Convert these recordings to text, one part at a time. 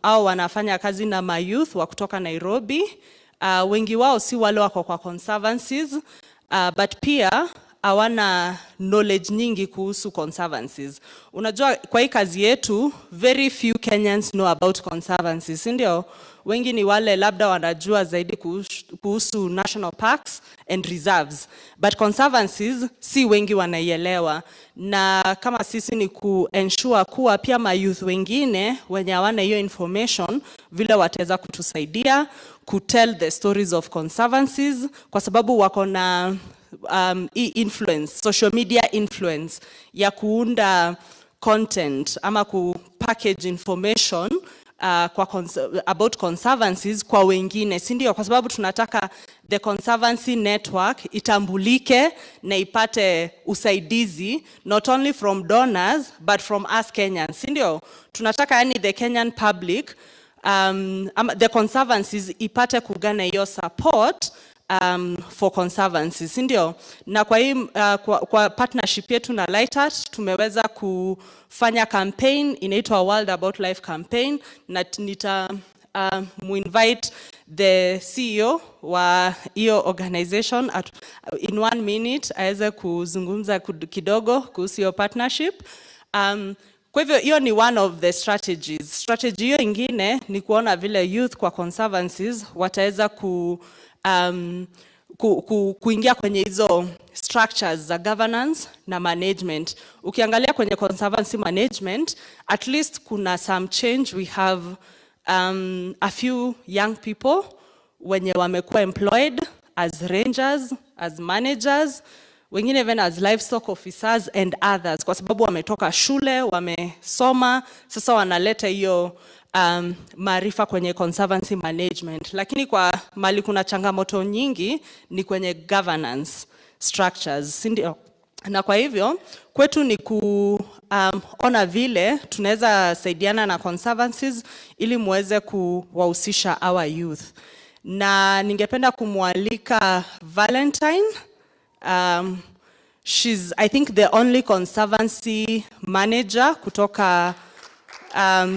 au wanafanya kazi na mayouth wa kutoka Nairobi. Wengi wao si wale wako kwa Conservancies, but pia hawana knowledge nyingi kuhusu Conservancies. Unajua kwa hii kazi yetu, very few Kenyans know about Conservancies, ndio? Wengi ni wale labda wanajua zaidi kuhusu national parks and reserves, but Conservancies si wengi wanaielewa. Na kama sisi ni ensure kuwa pia mayouth wengine wenye hawana hiyo information vile wataweza kutusaidia tell the stories of Conservancies, kwa sababu wako na influence, social media influence ya kuunda content ama package information about Conservancies kwa wengine, si ndio? Kwa sababu tunataka the Conservancy network itambulike na ipate usaidizi not only from donors but from us Kenyans, si ndio? Tunataka yani the Kenyan public, the Conservancies ipate kugana hiyo support for Conservancies, ndio? Na kwa hii kwa partnership yetu na Lightheart tumeweza kufanya campaign inaitwa World About Life campaign, na muinvite the CEO wa hiyo organization in 1 minute aweze kuzungumza kidogo kuhusu hiyo partnership. Kwa hivyo hiyo ni one of the strategies. Strategy hiyo ingine ni kuona vile youth kwa Conservancies wataweza kuingia kwenye hizo structures za governance na management. Ukiangalia kwenye Conservancy management, at least kuna some change. We have a few young people wenye wamekuwa employed as rangers, as managers, wengine even as livestock officers and others, kwa sababu wametoka shule, wamesoma, sasa wanaleta hiyo maarifa kwenye Conservancy management. Lakini kwa mali kuna changamoto nyingi ni kwenye governance structures, ndio? Na kwa hivyo kwetu ni kuona vile tunaweza saidiana na Conservancies ili muweze kuwahusisha our youth. Na ningependa kumwalika Valentine. She's, I think, the only Conservancy manager kutoka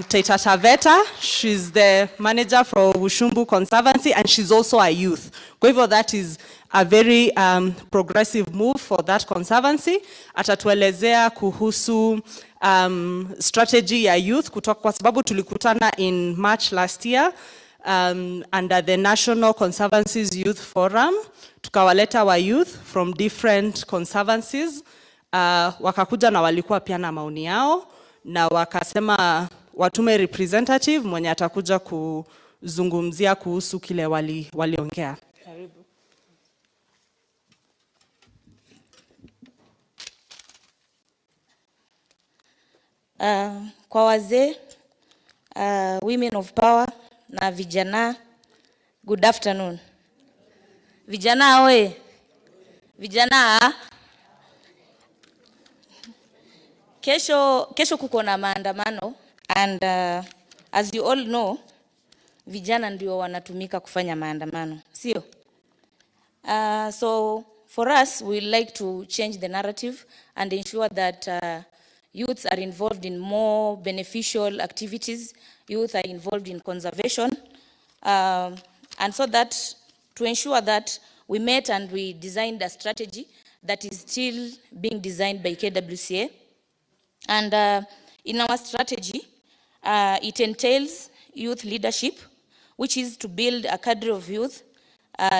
Taita Taveta. She's the manager for Bushumbu Conservancy, and she's also a youth. Kwa hivyo that is a very progressive move for that Conservancy. Atatuelezea kuhusu strategy ya youth kutoka, kwa sababu tulikutana in March last year under the National Conservancies Youth Forum. Tukawaleta wa youth from different Conservancies, wakakuja na walikuwa pia na maoni yao, na wakasema watume representative mwenye atakuja kuzungumzia kuhusu kile waliongea. Karibu. Kwa wazee, women of power na vijana, good afternoon. Vijana oe, vijana, kesho kuko na maandamano, and as you all know, vijana ndio wanatumika kufanya maandamano, sio? So for us, we like to change the narrative and ensure that youths are involved in more beneficial activities, youth are involved in conservation, and so that to ensure that we met and we designed a strategy that is still being designed by KWCA. And in our strategy, it entails youth leadership, which is to build a cadre of youth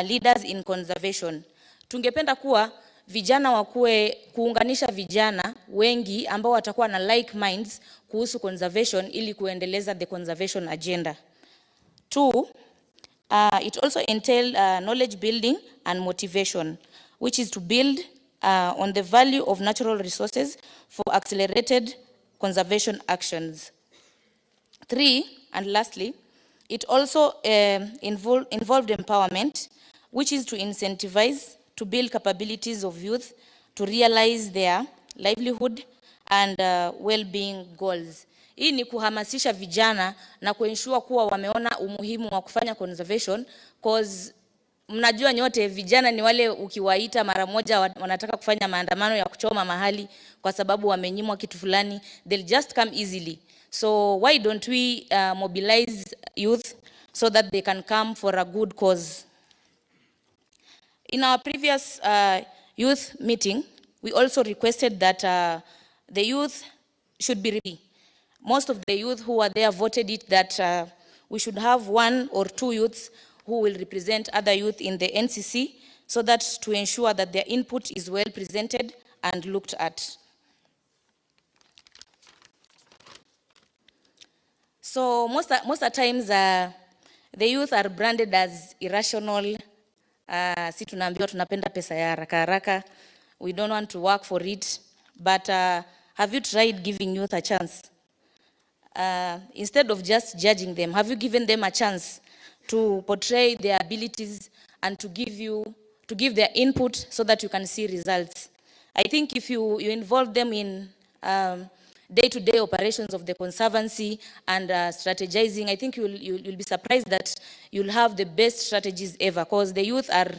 leaders in conservation. Tungependa kuwa vijana wakue, kuunganisha vijana wengi ambao watakuwa na like minds kuhusu conservation ili kuendeleza the conservation agenda. 2, it also entails knowledge building and motivation, which is to build on the value of natural resources for accelerated conservation actions. 3, and lastly, it also involved empowerment, which is to incentivize, to build capabilities of youth to realize their livelihood and well-being goals. Hii ni kuhamasisha vijana na kuensure kuwa wameona umuhimu wa kufanya conservation, cause mnajua nyote vijana ni wale ukiwaita mara moja wanataka kufanya maandamano ya kuchoma mahali kwa sababu wamenyimwa kitu fulani, they'll just come easily. So why don't we mobilize youth so that they can come for a good cause? In our previous youth meeting, we also requested that the youth should be ready. Most of the youth who were there voted it that we should have 1 or 2 youths who will represent other youth in the NCC, so that to ensure that their input is well presented and looked at. So most of times the youth are branded as irrational. Si tunaambiwa tunapenda pesa ya haraka haraka. We don't want to work for it. But have you tried giving youth a chance? Instead of just judging them, have you given them a chance to portray their abilities and to give their input so that you can see results? I think if you involve them in day-to-day operations of the Conservancy and strategizing, I think you'll be surprised that you'll have the best strategies ever, because the youth are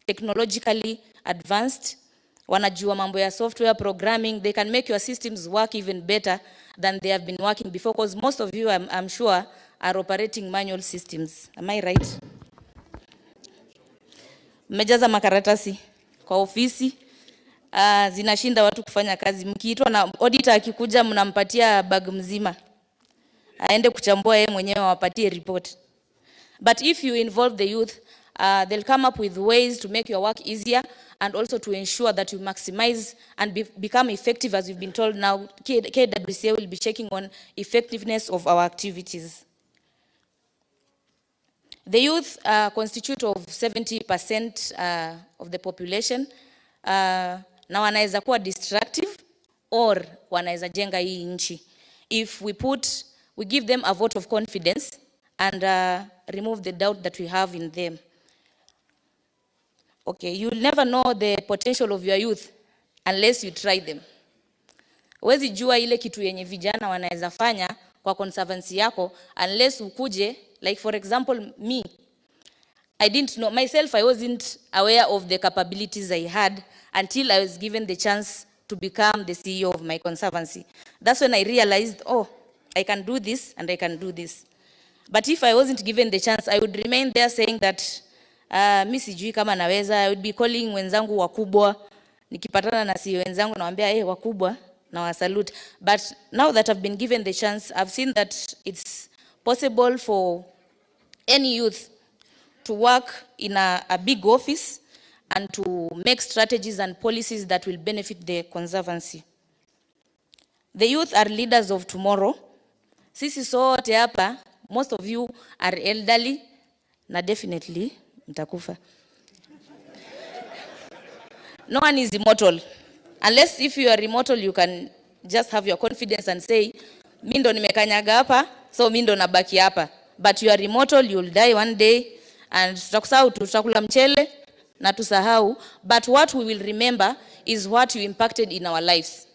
technologically advanced. Wanajua mambo ya software programming. They can make your systems work even better than they have been working before, because most of you, I'm sure, are operating manual systems. Am I right? Mmejaza makaratasi kwa ofisi. Zinashinda watu kufanya kazi. Mkiitwa na auditor akikuja mnampatia bag mzima, aende kuchambua yeye mwenyewe, wapatie report. But if you involve the youth, they'll come up with ways to make your work easier and also to ensure that you maximize and become effective. As you've been told now, KWCA will be checking on effectiveness of our activities. The youth constitute of 70% of the population. Na wanaweza kuwa destructive or wanaweza jenga hii nchi. If we give them a vote of confidence and remove the doubt that we have in them. Okay, you'll never know the potential of your youth unless you try them. Huwezi jua ile kitu yenye vijana wanaweza fanya kwa conservancy yako unless ukuje, like for example me, I didn't know myself, I wasn't aware of the capabilities I had until I was given the chance to become the CEO of my conservancy. That's when I realized, oh, I can do this and I can do this. But if I wasn't given the chance, I would remain there saying that mi sijui kama naweza. I would be calling wenzangu wakubwa. Nikipatana na CEO wenzangu nawaambia wakubwa na wasalute. But now that I've been given the chance, I've seen that it's possible for any youth to work in a big office and to make strategies and policies that will benefit the Conservancy. The youth are leaders of tomorrow. Sisi sote hapa, most of you are elderly, na definitely mtakufa. No one is immortal. Unless if you are immortal, you can just have your confidence and say, mi ndo nimekanyaga hapa, so mi ndo nabaki hapa. But you are immortal, you'll die one day, and tutakusahau, tutakula mchele na tusahau. But what we will remember is what you impacted in our lives.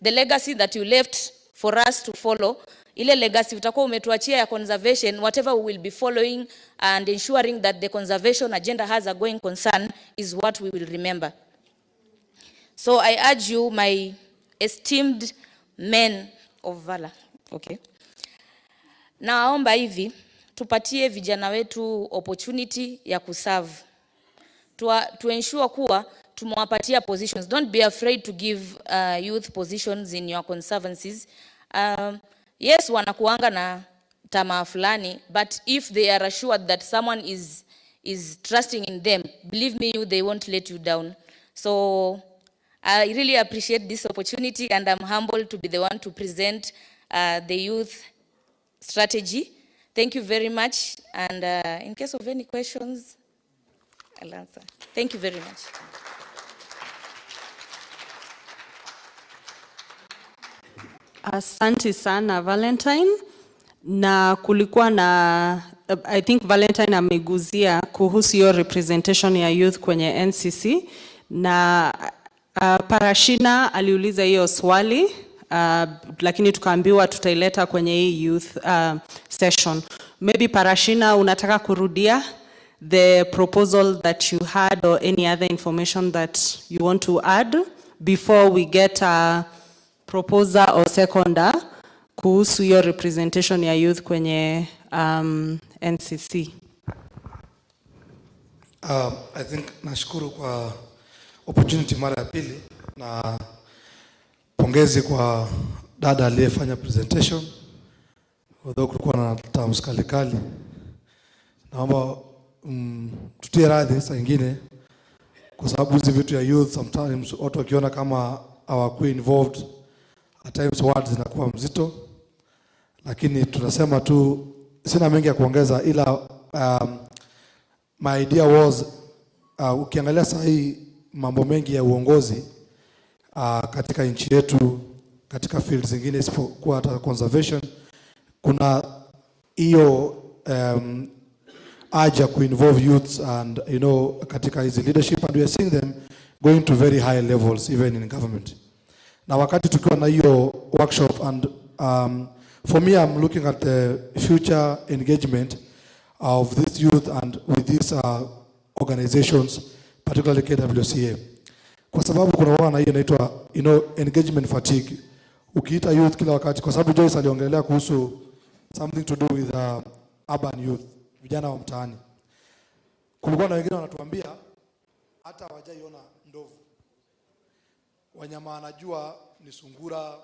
The legacy that you left for us to follow, ile legacy utakuwa umetuachia ya conservation, whatever we will be following and ensuring that the conservation agenda has a going concern is what we will remember. So I urge you, my esteemed men of valor. Okay. Naomba hivi, tupatie vijana wetu opportunity ya kuserve. To ensure kuwa tumewapatia positions. Don't be afraid to give youth positions in your conservancies. Yes, wanakuanga na tamaa fulani, but if they are assured that someone is trusting in them, believe me, they won't let you down. So I really appreciate this opportunity, and I'm humbled to be the one to present the youth strategy. Thank you very much, and in case of any questions, I'll answer. Thank you very much. Asante sana Valentine. Na kulikuwa na I think Valentine ameguzia kuhusu hiyo representation ya youth kwenye NCC, na Parashina aliuliza hiyo swali, lakini tukaambiwa tutaileta kwenye hii youth session. Maybe Parashina, unataka kurudia the proposal that you had or any other information that you want to add before we get a proposer or seconder kuhusu hiyo representation ya youth kwenye NCC. I think nashukuru kwa opportunity mara ya pili, na pongezi kwa dada aliyefanya presentation. Although kulikuwa na terms kali, naomba tutie radhi saa nyingine, kwa sababu hizi vitu ya youth sometimes watu wakiona kama hawakuwa involved, at times words zinakuwa mzito, lakini tunasema tu, sina mengi ya kuongeza, ila my idea was ukiangalia saa hii mambo mengi ya uongozi katika nchi yetu, katika fields zingine isipokuwa hata conservation, kuna hiyo haja ku involve youths and katika hizi leadership, and we are seeing them going to very high levels even in government. Na wakati tukiwa na hiyo workshop, and for me I'm looking at the future engagement of this youth and with these organizations, particularly KWCA, kwa sababu kuna wana hiyo inaitwa engagement fatigue. Ukiita youth kila wakati, kwa sababu Joyce aliongelea kuhusu something to do with urban youth, vijana wa mtaani. Kulikuwa na wengine wanatuambia hata hawajaiona ndovu, wanyama anajua ni sungura,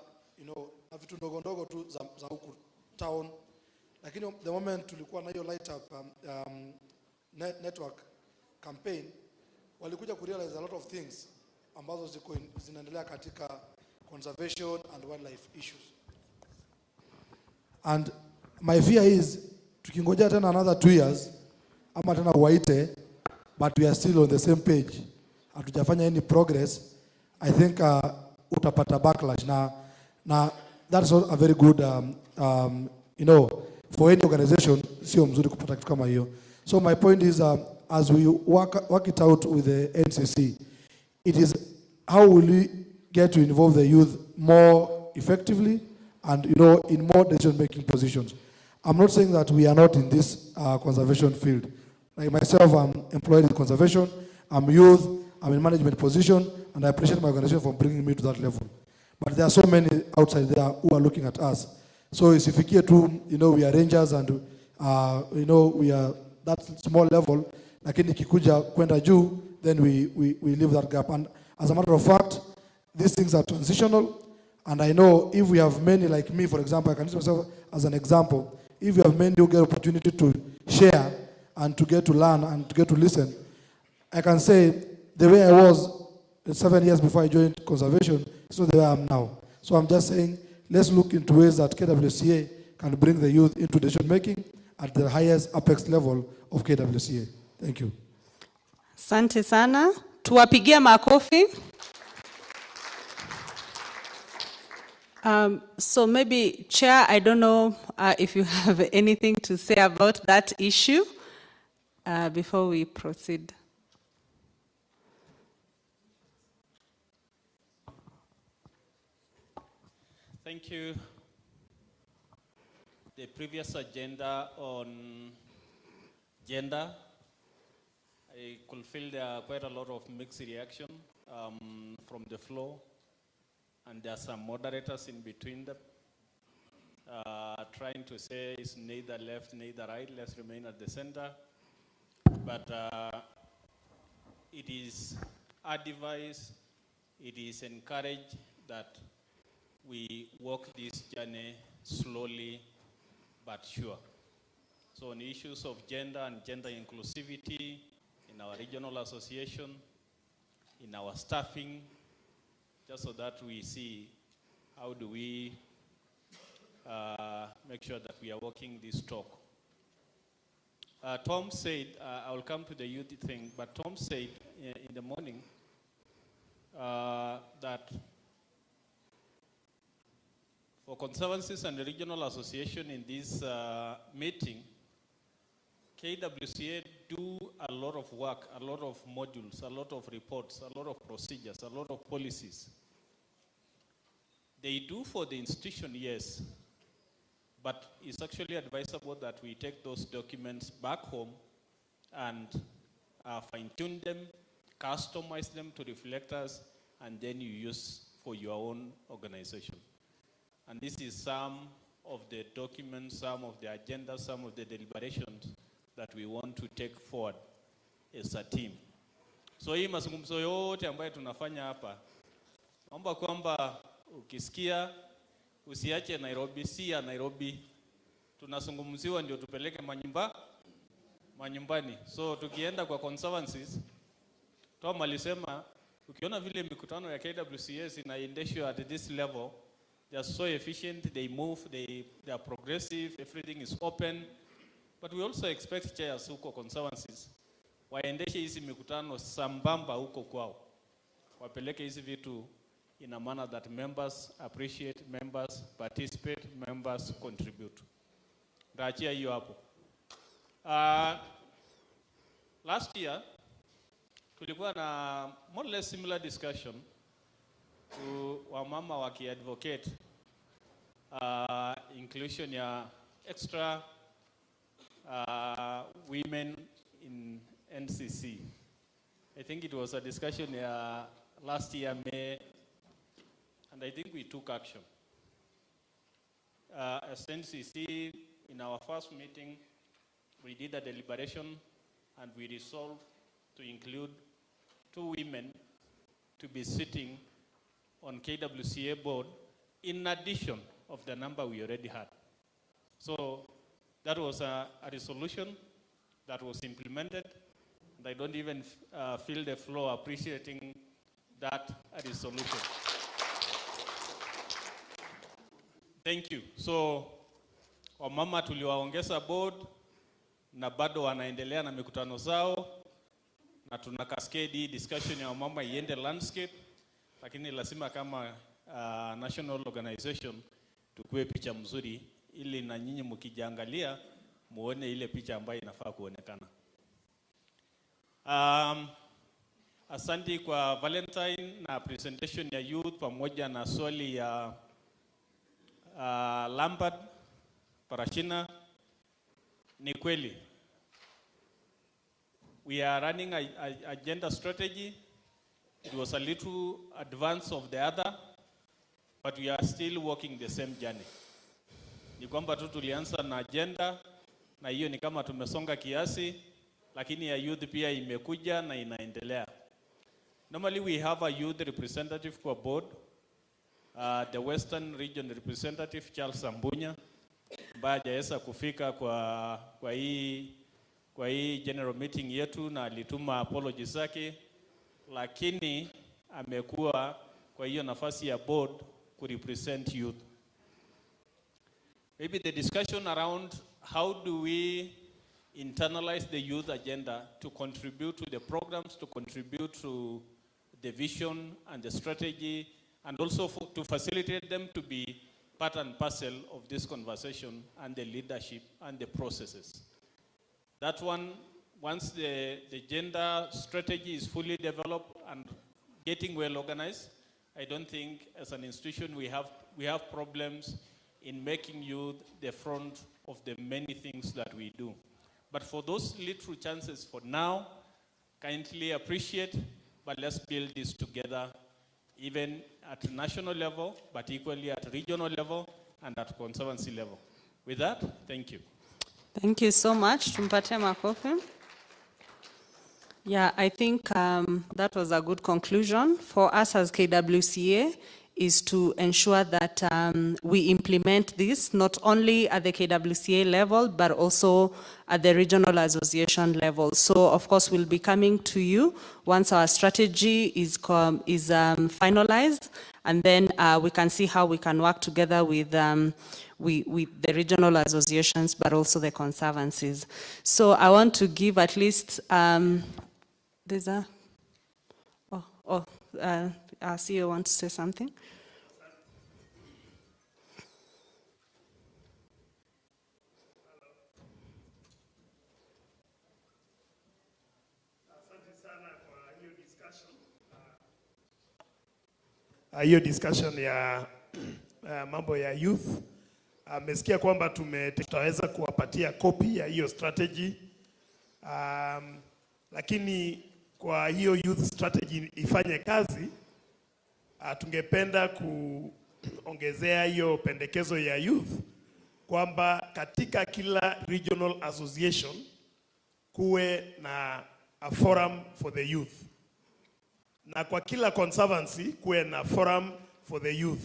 na vitu ndogo ndogo tu za huku town. Lakini the moment tulikuwa na hiyo light up network campaign, walikuja kurealize a lot of things ambazo zinaendelea katika conservation and wildlife issues. And my fear is tukingojea tena another 2 years ama tena waite, but we are still on the same page, hatujafanya any progress, I think utapata backlash, na that's not a very good for any organization, sio mzuri kupata kitu kama hiyo. So my point is, as we work it out with the NCC, it is how will we get to involve the youth more effectively and in more decision making positions. I'm not saying that we are not in this conservation field. Like myself, I'm employed in conservation, I'm youth, I'm in management position, and I appreciate my organization for bringing me to that level. But there are so many outside there who are looking at us. So isifikie tu, we are rangers and we are that small level, lakini kikuja kwenda juu, then we leave that gap. And as a matter of fact, these things are transitional, and I know if we have many like me, for example, I can use myself as an example. If you have many who get opportunity to share and to get to learn and to get to listen, I can say the way I was 7 years before I joined conservation is not the way I am now. So I'm just saying, let's look into ways that KWCA can bring the youth into decision making at the highest apex level of KWCA. Thank you. Asante sana. Tuwapigie makofi. So maybe, Chair, I don't know if you have anything to say about that issue before we proceed. Thank you. The previous agenda on gender, I could feel there are quite a lot of mixed reaction from the floor, and there are some moderators in between them trying to say it's neither left, neither right, let's remain at the center. But it is advised, it is encouraged that we walk this journey slowly but sure. So on issues of gender and gender inclusivity in our regional association, in our staffing, just so that we see how do we make sure that we are walking this talk. Tom said, I will come to the youth thing, but Tom said in the morning that for Conservancies and the Regional Association in this meeting, KWCA do a lot of work, a lot of modules, a lot of reports, a lot of procedures, a lot of policies. They do for the institution, yes, but it's actually advisable that we take those documents back home and fine-tune them, customize them to reflect us, and then you use for your own organization. And this is some of the documents, some of the agendas, some of the deliberations that we want to take forward as a team. So hii mazungumzo yote ambayo tunafanya hapa, naomba kwamba ukisikia usiache Nairobi, si ya Nairobi. Tunazungumziwa ndio tupeleke manyumbani. So tukienda kwa Conservancies, Tom alisema ukiona vile mikutano ya KWCS inaendeshwa at this level, they are so efficient, they move, they are progressive, everything is open. But we also expect chairs huko Conservancies waendeshe hizi mikutano sambamba huko kwao. Wapeleke hizi vitu in a manner that members appreciate, members participate, members contribute. Ndaachia hiyo hapo. Last year tulikuwa na more or less similar discussion to wamama waki-advocate inclusion ya extra women in NCC. I think it was a discussion last year May, and I think we took action. As NCC, in our first meeting, we did a deliberation and we resolved to include 2 women to be sitting on KWCA board in addition of the number we already had. So that was a resolution that was implemented, and I don't even feel the floor appreciating that resolution. Thank you. So wamama tuliwaongeza board na bado wanaendelea na mikutano zao, na tuna cascade discussion ya wamama iende landscape, lakini lazima kama national organization tukue picha mzuri ili na nyinyi mkijiangalia muone ile picha ambayo inafaa kuonekana. Asante kwa Valentine na presentation ya youth pamoja na swali ya Lambert Parashina. Ni kweli, we are running a gender strategy. It was a little advance of the other, but we are still walking the same journey. Ni kwamba tu tulianza na agenda, na hiyo ni kama tumesonga kiasi, lakini ya youth pia imekuja na inaendelea. Normally we have a youth representative kwa board, the Western Region representative Charles Sambunya, ambaye hajaweza kufika kwa hii general meeting yetu na alituma apologies zake, lakini amekuwa kwa hiyo nafasi ya board ku represent youth. Maybe the discussion around how do we internalize the youth agenda to contribute to the programs, to contribute to the vision and the strategy, and also to facilitate them to be part and parcel of this conversation and the leadership and the processes. That one, once the gender strategy is fully developed and getting well organized, I don't think as an institution we have problems in making youth the front of the many things that we do. But for those little chances for now, kindly appreciate, but let's build this together, even at national level, but equally at regional level and at conservancy level. With that, thank you. Thank you so much. Tumpatie makofi. Yeah, I think that was a good conclusion. For us as KWCA is to ensure that we implement this not only at the KWCA level, but also at the regional association level. So of course we'll be coming to you once our strategy is finalized, and then we can see how we can work together with the regional associations, but also the conservancies. So I want to give at least, there's a, our CEO wants to say something. Hiyo discussion ya mambo ya youth, amesikia kwamba tutaweza kuwapatia copy ya hiyo strategy, lakini kwa hiyo youth strategy ifanye kazi, tungependa kuongezea hiyo pendekezo ya youth kwamba katika kila regional association kuwe na a forum for the youth, na kwa kila conservancy kuwe na forum for the youth.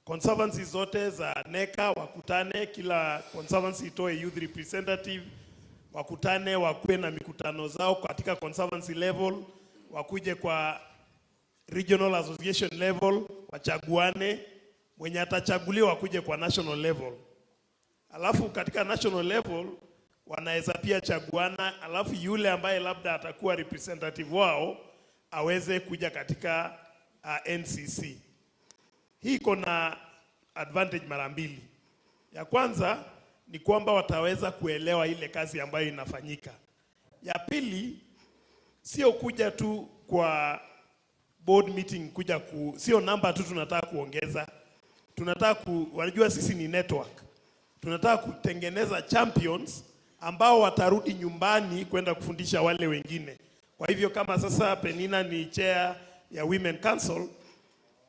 Conservancy zote za NECA wakutane, kila conservancy itoe youth representative, wakutane, wakuwe na mikutano zao katika conservancy level, wakuje kwa regional association level, wachaguane, mwenye atachaguliwa wakuje kwa national level. Alafu katika national level wanaweza pia chaguana, alafu yule ambaye labda atakuwa representative wao aweze kuja katika NCC. Hii iko na advantage mara mbili. Ya kwanza ni kwamba wataweza kuelewa ile kazi ambayo inafanyika. Ya pili, sio kuja tu kwa board meeting sio namba tu tunataka kuongeza. Tunataka wanajua sisi ni network. Tunataka kutengeneza champions ambao watarudi nyumbani kwenda kufundisha wale wengine. Kwa hivyo kama sasa Penina ni chair ya Women Council,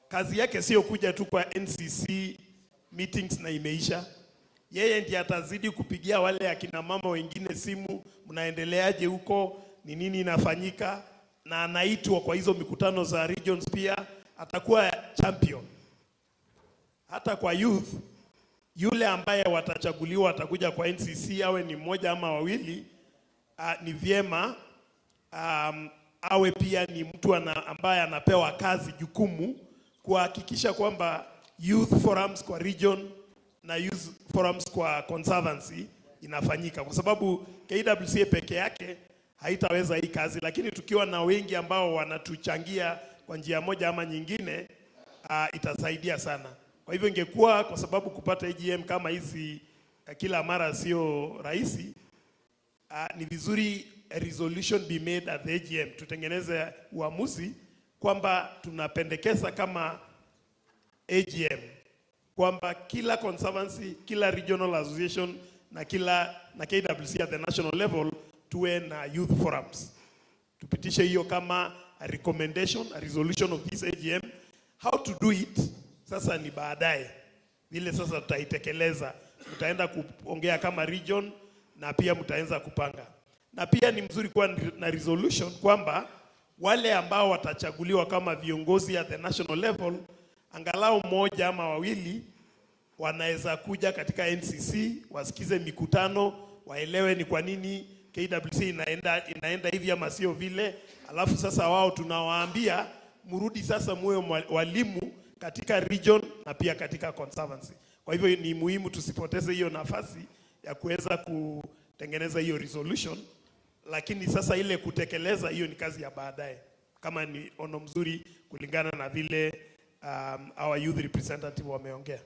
kazi yake sio kuja tu kwa NCC meetings na imeisha. Yeye ndiye atazidi kupigia wale akina mama wengine simu, mnaendeleaje huko, ni nini inafanyika, na anaitwa kwa hizo mikutano za regions pia, atakuwa champion. Hata kwa youth, yule ambaye watachaguliwa atakuja kwa NCC, awe ni mmoja ama wawili, ni vyema awe pia ni mtu ambaye anapewa kazi, jukumu kuhakikisha kwamba youth forums kwa region na youth forums kwa conservancy inafanyika, kwa sababu KWCA peke yake haitaweza hii kazi, lakini tukiwa na wengi ambao wanatuchangia kwa njia moja ama nyingine, itasaidia sana. Kwa hivyo ingekuwa, kwa sababu kupata AGM kama hizi kila mara sio rahisi, ni vizuri a resolution be made at the AGM, tutengeneze uamuzi kwamba tunapendekeza kama AGM kwamba kila conservancy, kila regional association na KWCA at the national level tuwe na youth forums. Tupitishe hiyo kama a recommendation, a resolution of this AGM. How to do it sasa ni baadaye. Vile sasa tutaitekeleza, mtaenda kuongea kama region na pia mtaanza kupanga. Na pia ni mzuri kuwa na resolution kwamba wale ambao watachaguliwa kama viongozi at the national level, angalau mmoja ama wawili wanaweza kuja katika NCC, wasikize mikutano, waelewe ni kwa nini KWCA inaenda hivi ama sio vile. Alafu sasa wao tunawaambia mrudi sasa muwe walimu katika region na pia katika conservancy. Kwa hivyo ni muhimu tusipoteze hiyo nafasi ya kuweza kutengeneza hiyo resolution, lakini sasa ile kutekeleza hiyo ni kazi ya baadaye, kama ni ono mzuri kulingana na vile our youth representative wameongea.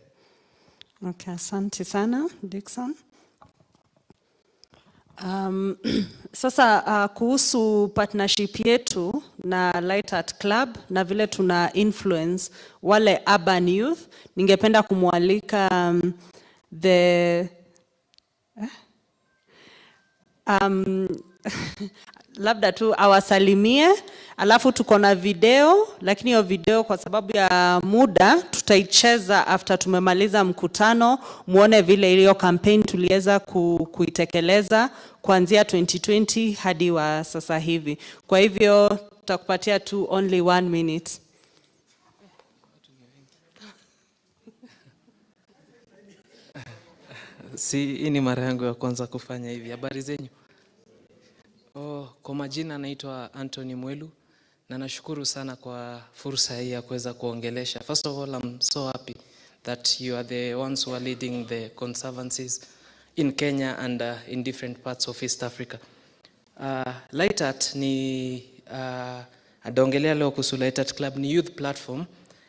Okay, asante sana Dickson. Sasa kuhusu partnership yetu na Light Art Club na vile tuna influence wale urban youth, ningependa kumwalika labda tu awasalimie, alafu tuko na video, lakini hiyo video kwa sababu ya muda tutaicheza after tumemaliza mkutano, muone vile hiyo campaign tuliweza kuitekeleza kuanzia 2020 hadi wa sasa hivi. Kwa hivyo tutakupatia tu only 1 minute. Hii ni mara yangu ya kwanza kufanya hivi. Habari zenyu? Kwa majina naitwa Anthony Mwelu na nashukuru sana kwa fursa hii ya kuweza kuongelesha. First of all, I'm so happy that you are the ones who are leading the conservancies in Kenya and in different parts of East Africa. Light Art ni adaongelea leo kuhusu Light Art Club, ni youth platform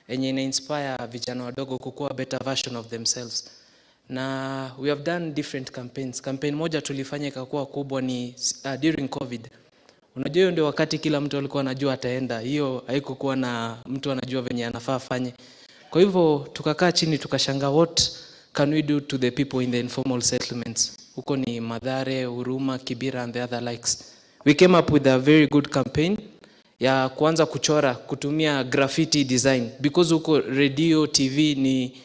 yenye ina inspire vijana wadogo kukua better version of themselves. Na we have done different campaigns. Campaign moja tulifanya ikakuwa kubwa ni during COVID. Unajua hiyo ndio wakati kila mtu alikuwa anajua ataenda. Hiyo haikukuwa na mtu anajua venye anafaa afanye. Kwa hivyo tukakaa chini tukashanga, what can we do to the people in the informal settlements? Huko ni Mathare, Huruma, Kibera and the other likes. We came up with a very good campaign ya kuanza kuchora kutumia graffiti design, because huko radio, TV ni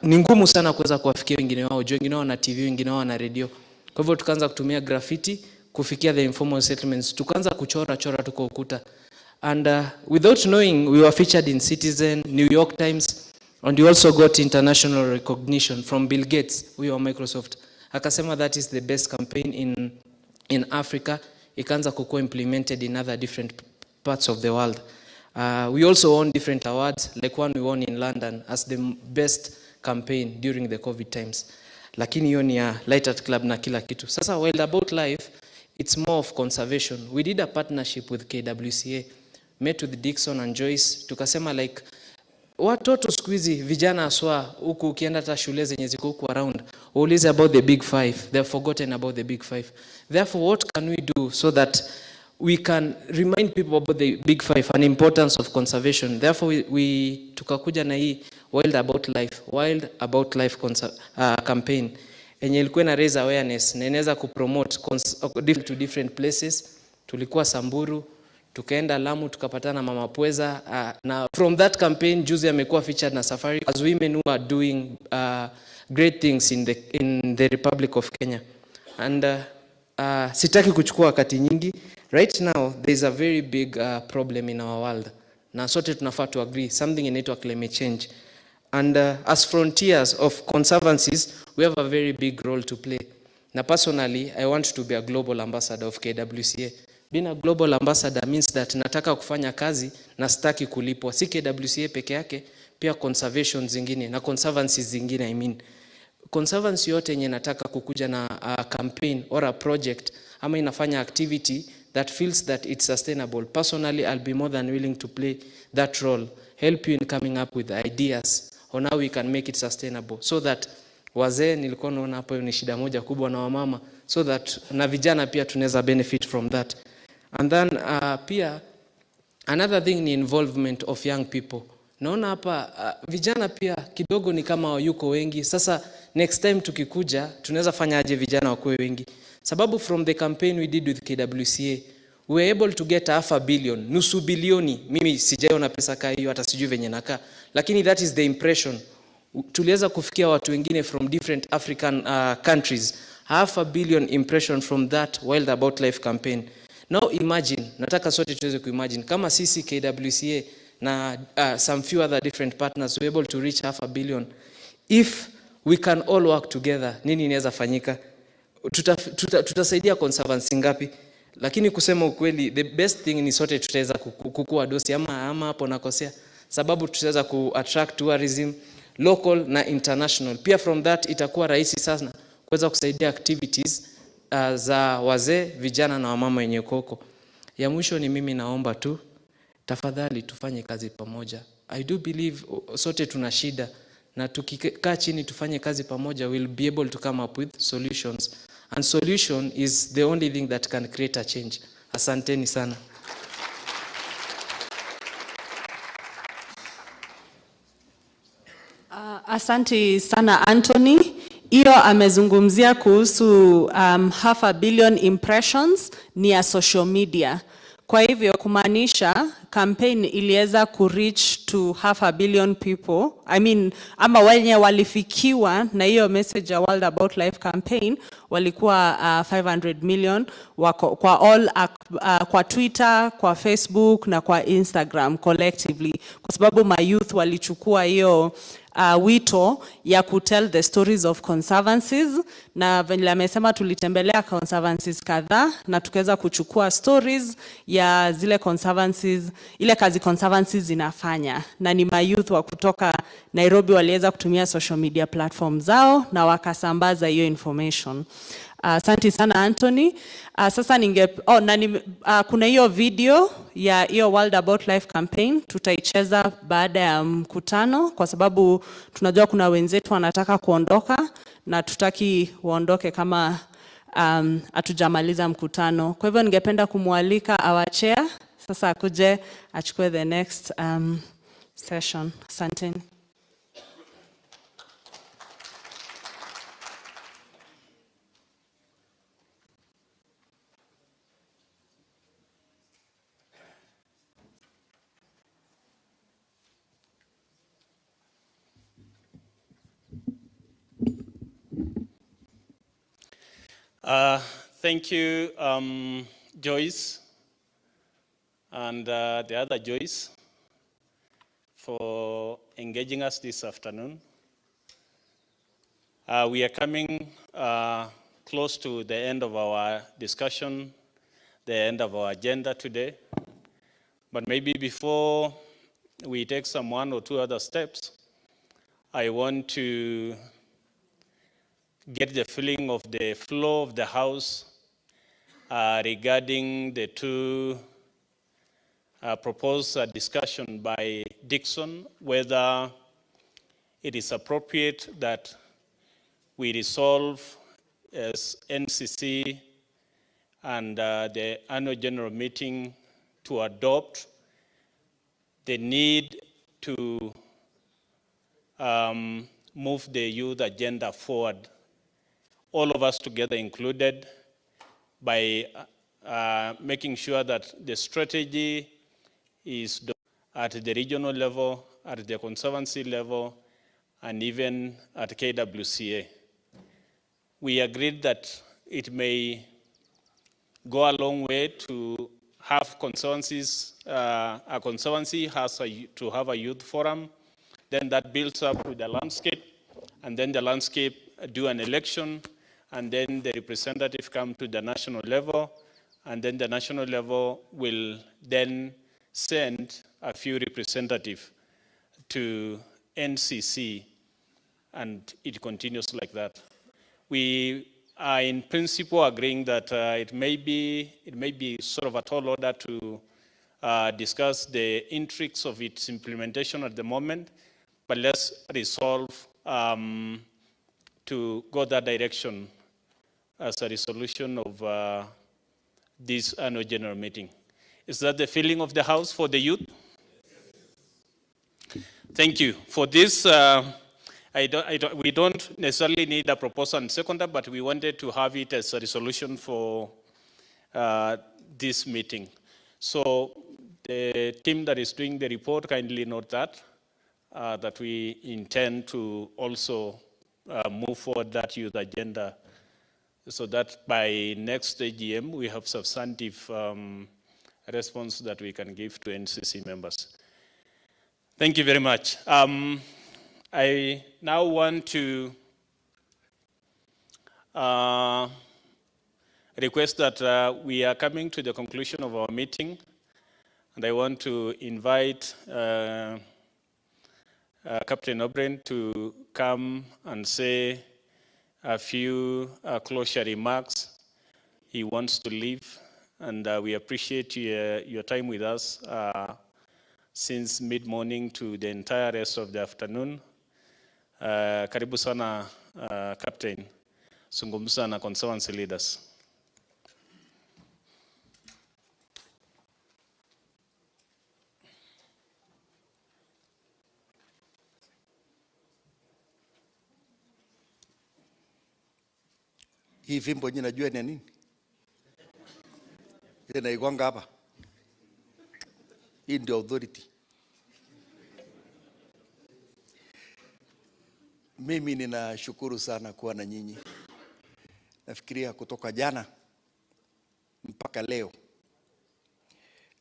ni ngumu sana kuweza kuwafikia wengine wao. Wengine wao na TV, wengine wao na radio. Kwa hivyo tukaanza kutumia graffiti kufikia the informal settlements. Tukaanza kuchora tuko ukuta. And without knowing, we were featured in Citizen, New York Times, and we also got international recognition from Bill Gates, we were Microsoft. Akasema that is the best campaign in Africa. Ikaanza kukuwa implemented in other different parts of the world. We also won different awards, like one we won in London as the best campaign during the COVID times. Lakini hiyo ni ya Light Art Club na kila kitu. Sasa Wild About Life, it's more of conservation. We did a partnership with KWCA, met with Dixon and Joyce. Tukasema like, watoto siku hizi vijana aswa huku ukienda hata shule zenye ziko huku around, uulize about the big five, they have forgotten about the big five. Therefore, what can we do so that we can remind people about the big five and importance of conservation? Therefore, we tukakuja na hii Wild About Life campaign enye ilikuwa na raise awareness na inaweza kupromote to different places. Tulikuwa Samburu, tukaenda Lamu, tukapatana Mama Pweza, na from that campaign juzi amekuwa featured na Safari as women who are doing great things in the Republic of Kenya. And sitaki kuchukua wakati nyingi. Right now there is a very big problem in our world, na sote tunafaa to agree, something inaitwa climate change. And as frontiers of conservancies, we have a very big role to play. Na personally, I want to be a global ambassador of KWCA. Being a global ambassador means that nataka kufanya kazi na sitaki kulipwa. Si KWCA peke yake, pia conservation zingine na conservancies zingine, I mean. Conservancy yote yenye nataka kukuja na a campaign or a project ama inafanya activity that feels that it's sustainable. Personally, I'll be more than willing to play that role, help you in coming up with ideas on how we can make it sustainable, so that wazee nilikuwa naona hapo ni shida moja kubwa na wamama, so that na vijana pia tunaweza benefit from that. And then pia another thing ni involvement of young people. Naona hapa vijana pia kidogo ni kama yuko wengi. Sasa next time tukikuja tunaweza fanya aje vijana wakuwe wengi? Sababu from the campaign we did with KWCA, we were able to get 500 million, nusu bilioni. Mimi sijaona pesa kaa hiyo, hata sijui venye nakaa. Lakini that is the impression. Tuliweza kufikia watu wengine from different African countries. 500 million impression from that Wild About Life campaign. Now imagine, nataka sote tuweze kuimagine, kama sisi KWCA na some few other different partners were able to reach 500 million. If we can all work together, nini inaweza fanyika? Tutasaidia conservancy ngapi? Lakini kusema ukweli, the best thing ni sote tutaweza kukua dosi ama hapo nakosea. Sababu tutaweza ku-attract tourism, local na international. Pia from that itakuwa rahisi sana kuweza kusaidia activities za wazee, vijana na wamama wenye koko. Ya mwisho ni mimi naomba tu, tafadhali tufanye kazi pamoja. I do believe sote tuna shida, na tukikaa chini tufanye kazi pamoja, we'll be able to come up with solutions. And solution is the only thing that can create a change. Asanteni sana. Asante sana Anthony. Iyo amezungumzia kuhusu 500 million impressions ni ya social media. Kwa hivyo kumaanisha campaign iliweza kureach to 500 million people. I mean, ama wenye walifikiwa na hiyo message ya Wild About Life campaign walikuwa 500 million wako, kwa all kwa Twitter, kwa Facebook na kwa Instagram collectively, kwa sababu my youth walichukua hiyo wito ya kutell the stories of conservancies, na vile amesema tulitembelea conservancies kadhaa na tukaweza kuchukua stories ya zile conservancies, ile kazi conservancies zinafanya, na ni my youth wa kutoka Nairobi waliweza kutumia social media platforms zao na wakasambaza hiyo information. Asante sana Anthony. Sasa kuna hiyo video ya hiyo Wild About Life campaign tutaicheza baada ya mkutano, kwa sababu tunajua kuna wenzetu wanataka kuondoka na tutaki waondoke kama hatujamaliza mkutano. Kwa hivyo ningependa kumwalika our chair sasa akuje achukue the next session. Asanteni. Thank you, Joyce, and the other Joyce, for engaging us this afternoon. We are coming close to the end of our discussion, the end of our agenda today. But maybe before we take some 1 or 2 other steps, I want to get the feeling of the flow of the House regarding the 2 proposed discussion by Dixon, whether it is appropriate that we resolve as NCC and the annual general meeting to adopt the need to move the youth agenda forward, all of us together included, by making sure that the strategy is at the regional level, at the Conservancy level, and even at KWCA. We agreed that it may go a long way to have conservancies. A conservancy has to have a youth forum, then that builds up with the landscape, and then the landscape do an election, and then the representative come to the national level, and then the national level will then send a few representatives to NCC, and it continues like that. We are in principle agreeing that it may be sort of a tall order to discuss the intricacies of its implementation at the moment, but let's resolve to go that direction as a resolution of this annual general meeting. Is that the feeling of the House for the youth? Thank you. For this, we don't necessarily need a proposal and seconder, but we wanted to have it as a resolution for this meeting. So the team that is doing the report kindly note that we intend to also move forward that youth agenda, so that by next AGM we have substantive response that we can give to NCC members. Thank you very much. I now want to request that we are coming to the conclusion of our meeting, and I want to invite Captain O'Brien to come and say a few closure remarks. He wants to leave, and we appreciate your time with us since mid-morning to the entire rest of the afternoon. Karibu sana, Captain. Zungumza na Conservancy leaders. Hii fimbo nyinyi najua ni nini? Ile naigonga hapa. Hii ndio authority. Mimi ninashukuru sana kuwa na nyinyi. Nafikiria kutoka jana mpaka leo.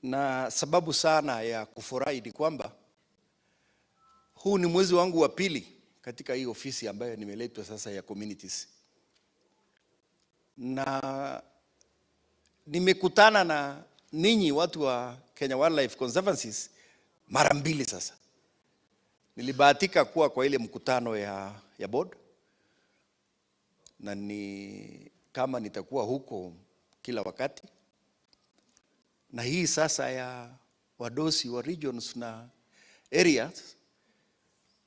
Na sababu sana ya kufurahi ni kwamba huu ni mwezi wangu wa pili katika hii ofisi ambayo nimeletwa sasa ya communities. Na nimekutana na ninyi watu wa Kenya Wildlife Conservancies mara mbili sasa. Nilibahatika kuwa kwa ile mkutano ya board, na ni kama nitakuwa huko kila wakati. Na hii sasa ya wadosi wa regions na areas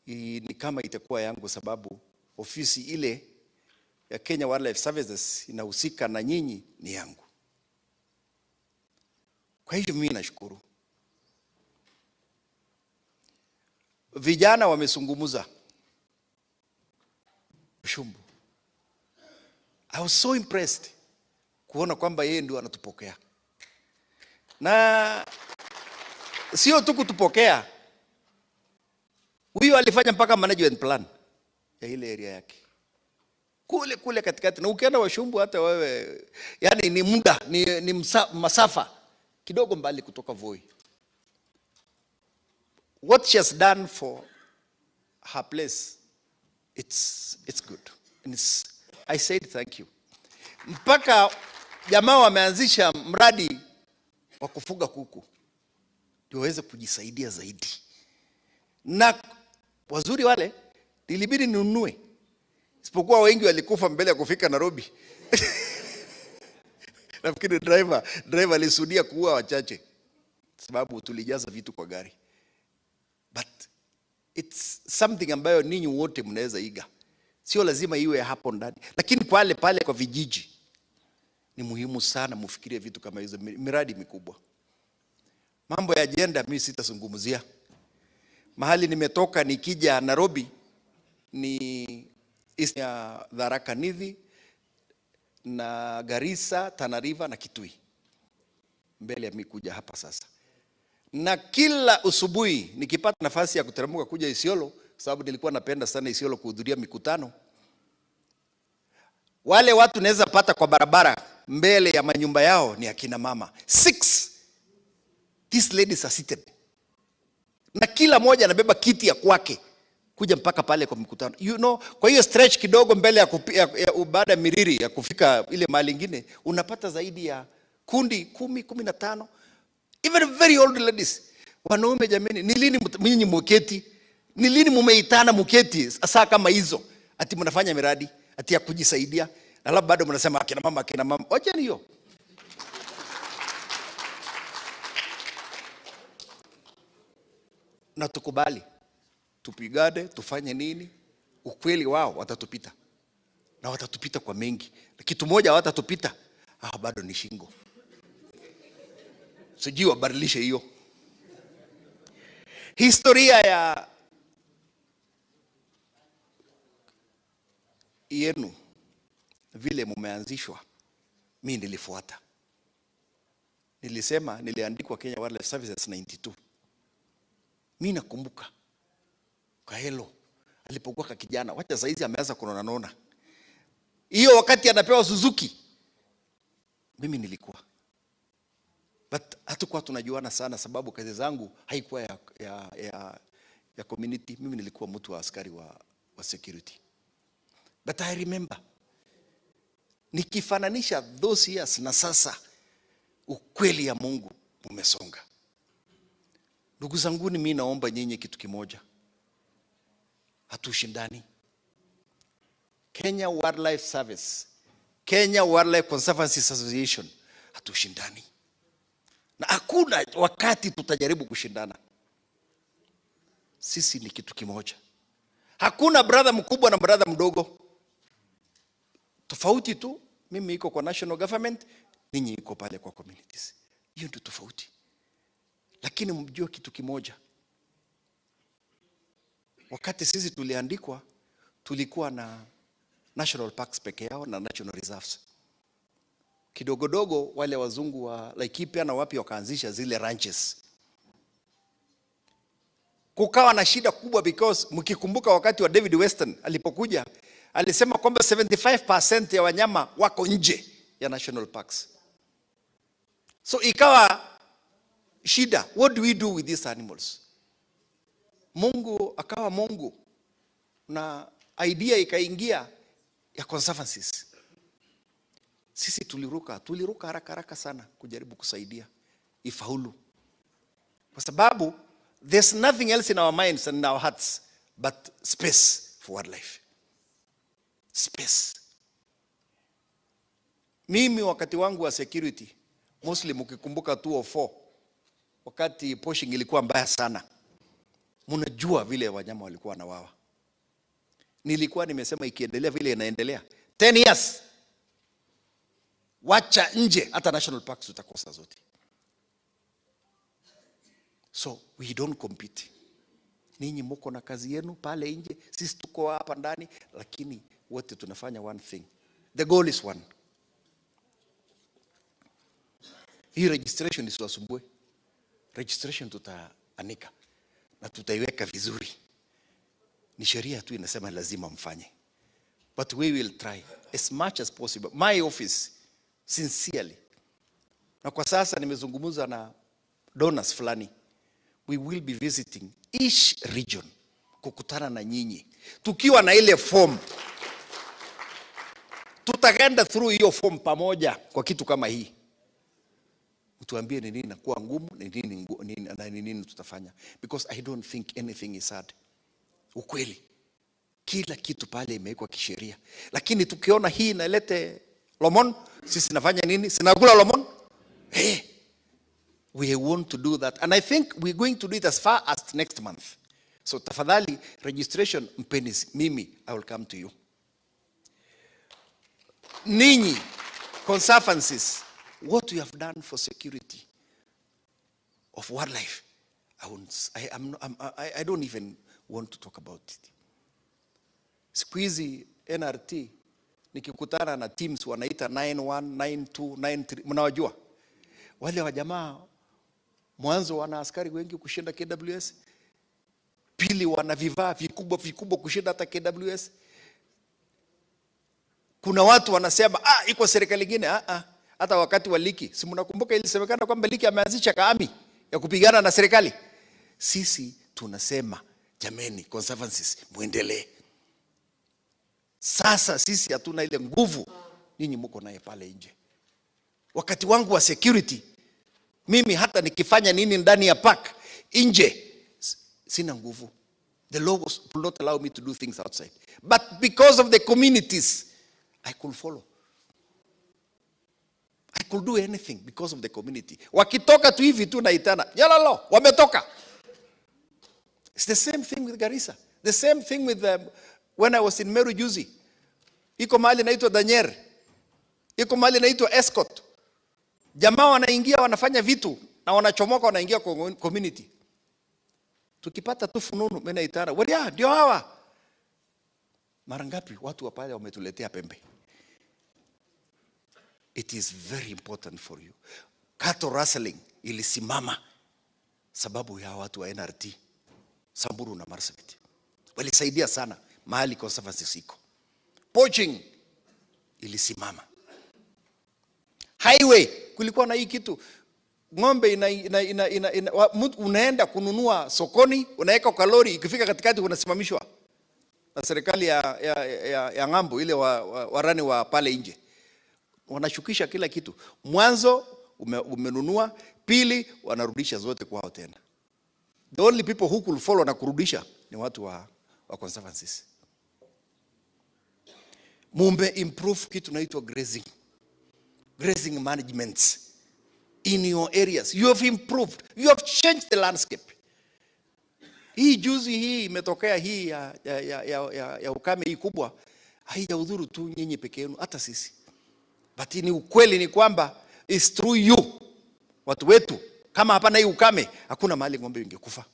ni kama itakuwa yangu, sababu ofisi ile ya Kenya Wildlife Services inahusika na nyinyi ni yangu. Kwa hivyo mimi nashukuru. Vijana wamezungumza. Shumbu, I was so impressed kuona kwamba yeye ndio anatupokea. Na sio tu kutupokea, huyo alifanya mpaka management plan ya ile area yake. kule katikati, na ukienda Washumbu hata wewe, yani ni muda ni masafa kidogo mbali kutoka Voi. What she has done for her place, it's good. And I said thank you. Mpaka jamaa wameanzisha mradi wa kufuga kuku ndio waweze kujisaidia zaidi, na wazuri wale ilibidi ninunue, isipokuwa wengi walikufa mbele ya kufika Nairobi. Nafikiri driver alisudia kuua wachache sababu tulijaza vitu kwa gari. But it's something ambayo ninyi wote mnaweza iga. Sio lazima iwe hapo ndani, lakini pale kwa vijiji ni muhimu sana mufikirie vitu kama hizo, miradi mikubwa. Mambo ya agenda mimi sitazungumzia. Mahali nimetoka nikija Nairobi ni East ya Tharaka Nithi na Garissa, Tana River na Kitui, mbele ya mimi kuja hapa sasa. Na kila asubuhi nikipata nafasi ya kuteremka kuja Isiolo, sababu nilikuwa napenda sana Isiolo kuhudhuria mikutano, wale watu naweza pata kwa barabara mbele ya manyumba yao ni akina mama 6. These ladies are seated, na kila moja anabeba kiti ya kwake kuja mpaka pale kwa mkutano, you know. Kwa hiyo stretch kidogo mbele ya baada ya Miriri ya kufika ile mahali nyingine, unapata zaidi ya kundi 10, 15, even very old ladies. Wanaume jameni, ni lini mimi muketi? Ni lini mumeitana muketi saa kama hizo ati mnafanya miradi ati ya kujisaidia, na labda bado mnasema akina mama? Wacheni hiyo. Na tukubali, tupigane, tufanye nini? Ukweli wao watatupita, na watatupita kwa mengi. Kitu moja watatupita, bado ni shingo. Sijui wabadilishe hiyo. Historia ya yenu vile mumeanzishwa, mimi nilifuata. Nilisema niliandikwa Kenya Wildlife Services 92. Mimi nakumbuka Kaelo alipokuwa kijana, wacha saizi ameanza kunona. Hiyo wakati anapewa Suzuki, mimi nilikuwa, but hatakuwa tunajuana sana sababu kazi zangu haikuwa ya community. Mimi nilikuwa mtu wa askari wa security. But I remember, nikifananisha those years na sasa, ukweli ya Mungu umesonga. Ndugu zangu, mimi naomba nyinyi kitu kimoja, hatushindani. Kenya Wildlife Service, Kenya Wildlife Conservancies Association, hatushindani. Na hakuna wakati tutajaribu kushindana. Sisi ni kitu kimoja. Hakuna brother mkubwa na brother mdogo. Tofauti tu, mimi iko kwa national government, ninyi iko pale kwa communities. Hiyo ndio tofauti. Lakini mjue kitu kimoja. Wakati sisi tuliandikwa, tulikuwa na national parks peke yao na national reserves. Kidogodogo wale wazungu wa Laikipia na wapi wakaanzisha zile ranches. Kukawa na shida kubwa because mkikumbuka wakati wa David Weston alipokuja, alisema kwamba 75% ya wanyama wako nje ya national parks. So ikawa shida, what do we do with these animals? Mungu akawa Mungu na idea ikaingia ya conservancies. Sisi tuliruka haraka sana kujaribu kusaidia ifaulu, kwa sababu there's nothing else in our minds and in our hearts but space for wildlife. Space. Mimi wakati wangu wa security, mostly mkikumbuka 204, wakati poaching ilikuwa mbaya sana, mnajua vile wanyama walikuwa wanawawa. Nilikuwa nimesema ikiendelea vile inaendelea 10 years, wacha nje hata national parks tutakosa zote. So we don't compete. Ninyi mko na kazi yenu pale nje, sisi tuko hapa ndani, lakini wote tunafanya one thing. The goal is one. Hii registration isiwasumbue. Registration tutaanika na tutaiweka vizuri. Ni sheria tu inasema lazima mfanye. but we will try as much as possible. My office, sincerely. Na kwa sasa nimezungumza na donors fulani. We will be visiting each region, kukutana na nyinyi. Tukiwa na ile form, tutagenda through hiyo form pamoja kwa kitu kama hii. Tuambie ni nini nakuwa ngumu, ni nini tutafanya. Because I don't think anything is hard. Ukweli. Kila kitu pale imewekwa kisheria. Lakini tukiona hii inalete lomon, sisi nafanya nini? Sinakula lomon? Hey, we want to do that. And I think we're going to do it as far as next month. So tafadhali, registration mpeni mimi, I will come to you. Ninyi, Conservancies, what we have done for security of wildlife, I don't even want to talk about it. Siku hizi NRT nikikutana na teams wanaita 91, 92, 93, mnawajua? Wale wa jamaa mwanzo wana askari wengi kushinda KWS. Pili wana vifaa vikubwa kushinda hata KWS. Kuna watu wanasema iko serikali nyingine. Hata wakati wa Liki, si mnakumbuka ilisemekana kwamba Liki ameanzisha kaami ya kupigana na serikali? Sisi tunasema jameni, Conservancies muendelee. Sasa sisi hatuna ile nguvu ninyi mko naye pale nje. Wakati wangu wa security, mimi hata nikifanya nini ndani ya park nje sina nguvu. The laws will not allow me to do things outside. But because of the communities, I could follow. I could do anything because of the community. Wakitoka tu hivi tu naitana, yalalo, wametoka. It's the same thing with Garissa. The same thing with when I was in Meru juzi. Iko mahali naitwa Daniel. Iko mahali naitwa Escort. Jamaa wanaingia wanafanya vitu na wanachomoka wanaingia kwa community. Tukipata tu fununu mimi naitana, "Waria, ndio hawa." Mara ngapi watu wa pale wametuletea pembe. It is very important for you. Cattle rustling ilisimama sababu ya watu wa NRT, Samburu na Marsabit. Walisaidia sana mahali Conservancies iko. Poaching ilisimama. Highway kulikuwa na hii kitu. Ng'ombe unaenda kununua sokoni, unaweka kwa lori, ikifika katikati unasimamishwa na serikali ya ng'ambo ile warani wa pale nje. Wanashukisha kila kitu. Mwanzo umenunua, pili wanarudisha zote kwao tena. The only people who could follow na kurudisha ni watu wa Conservancies. Mumbe improve kitu naitwa grazing management in your areas. You have improved. You have changed the landscape. Hii juzi hii imetokea hii ya ukame hii kubwa, haijaudhuru tu nyinyi peke yenu, hata sisi. But ni ukweli ni kwamba it's through you, watu wetu. Kama hapana hii ukame, hakuna mahali ng'ombe ingekufa.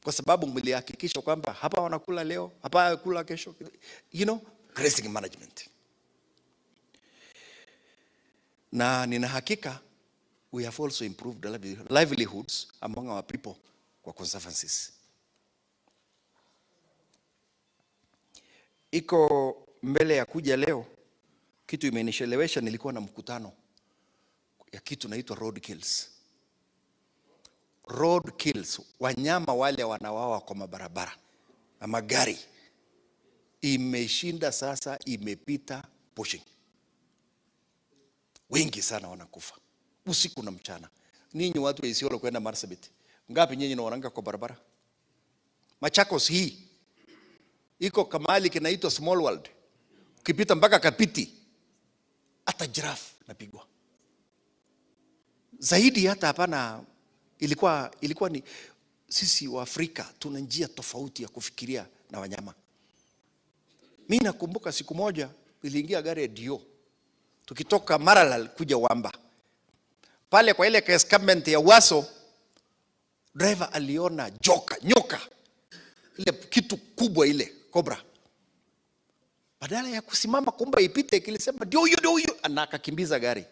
Kwa sababu mlihakikisha kwamba hapa wanakula leo, hapa wanakula kesho. You know, grazing management. Na nina hakika we have also improved the livelihoods among our people kwa Conservancies. Iko mbele ya kuja leo, kitu imenishelewesha, nilikuwa na mkutano ya kitu naitwa road kills. Road kills, wanyama wale wanawawa kwa mabarabara na magari, imeshinda sasa, imepita poaching. Wengi sana wanakufa usiku na mchana. Ninyi watu wa Isiolo kwenda Marsabit, ngapi nyinyi naonanga kwa barabara? Machakos hii iko kamali kinaitwa Small World, ukipita mpaka Kapiti hata giraffe napigwa. Zaidi hata hapana, ilikuwa ni sisi wa Afrika tuna njia tofauti ya kufikiria na wanyama. Mimi nakumbuka siku moja niliingia gari ya Dio tukitoka Maralal kuja Wamba. Pale kwa ile escarpment ya Waso, driver aliona nyoka ile kitu kubwa ile cobra. Badala ya kusimama kumba ipite, kilisema ndio huyo, akakimbiza gari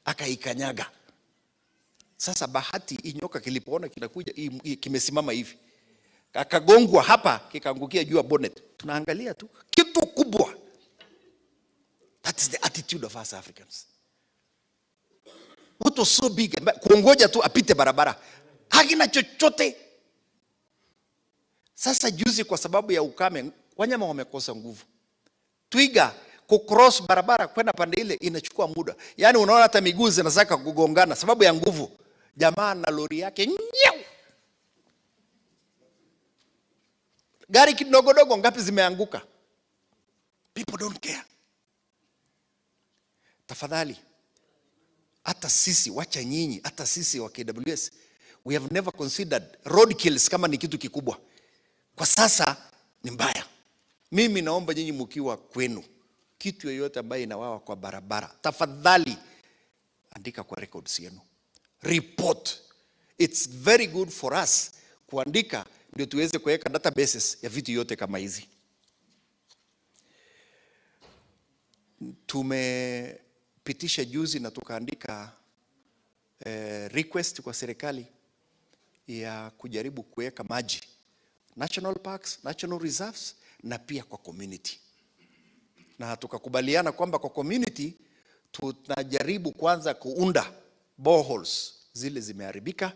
akaikanyaga. Sasa bahati hii nyoka kilipoona kinakuja kimesimama hivi, akagongwa hapa, kikaangukia juu ya bonnet. Tunaangalia tu kitu kubwa That is the attitude of us Africans. What was so big? Kuongoja tu apite barabara. Hakina chochote. Sasa juzi kwa sababu ya ukame, wanyama wamekosa nguvu. Twiga kucross barabara kwenda pande ile inachukua muda. Yaani unaona hata miguu zinataka kugongana sababu ya nguvu. Jamaa na lori yake nyau. Gari kidogo dogo ngapi zimeanguka. People don't care. Tafadhali, hata sisi, wacha nyinyi, hata sisi wa KWS, we have never considered road kills kama ni kitu kikubwa. Kwa sasa ni mbaya. Mimi naomba nyinyi mkiwa kwenu, kitu yoyote ambayo inawawa kwa barabara, tafadhali andika kwa records yenu. Report. It's very good for us kuandika ndio tuweze kuweka databases ya vitu yote kama hizi. Tumepitisha juzi na tukaandika request kwa serikali ya kujaribu kuweka maji national parks, national reserves na pia kwa community. Na tukakubaliana kwamba kwa community tunajaribu kwanza kuunda boreholes, zile zimeharibika,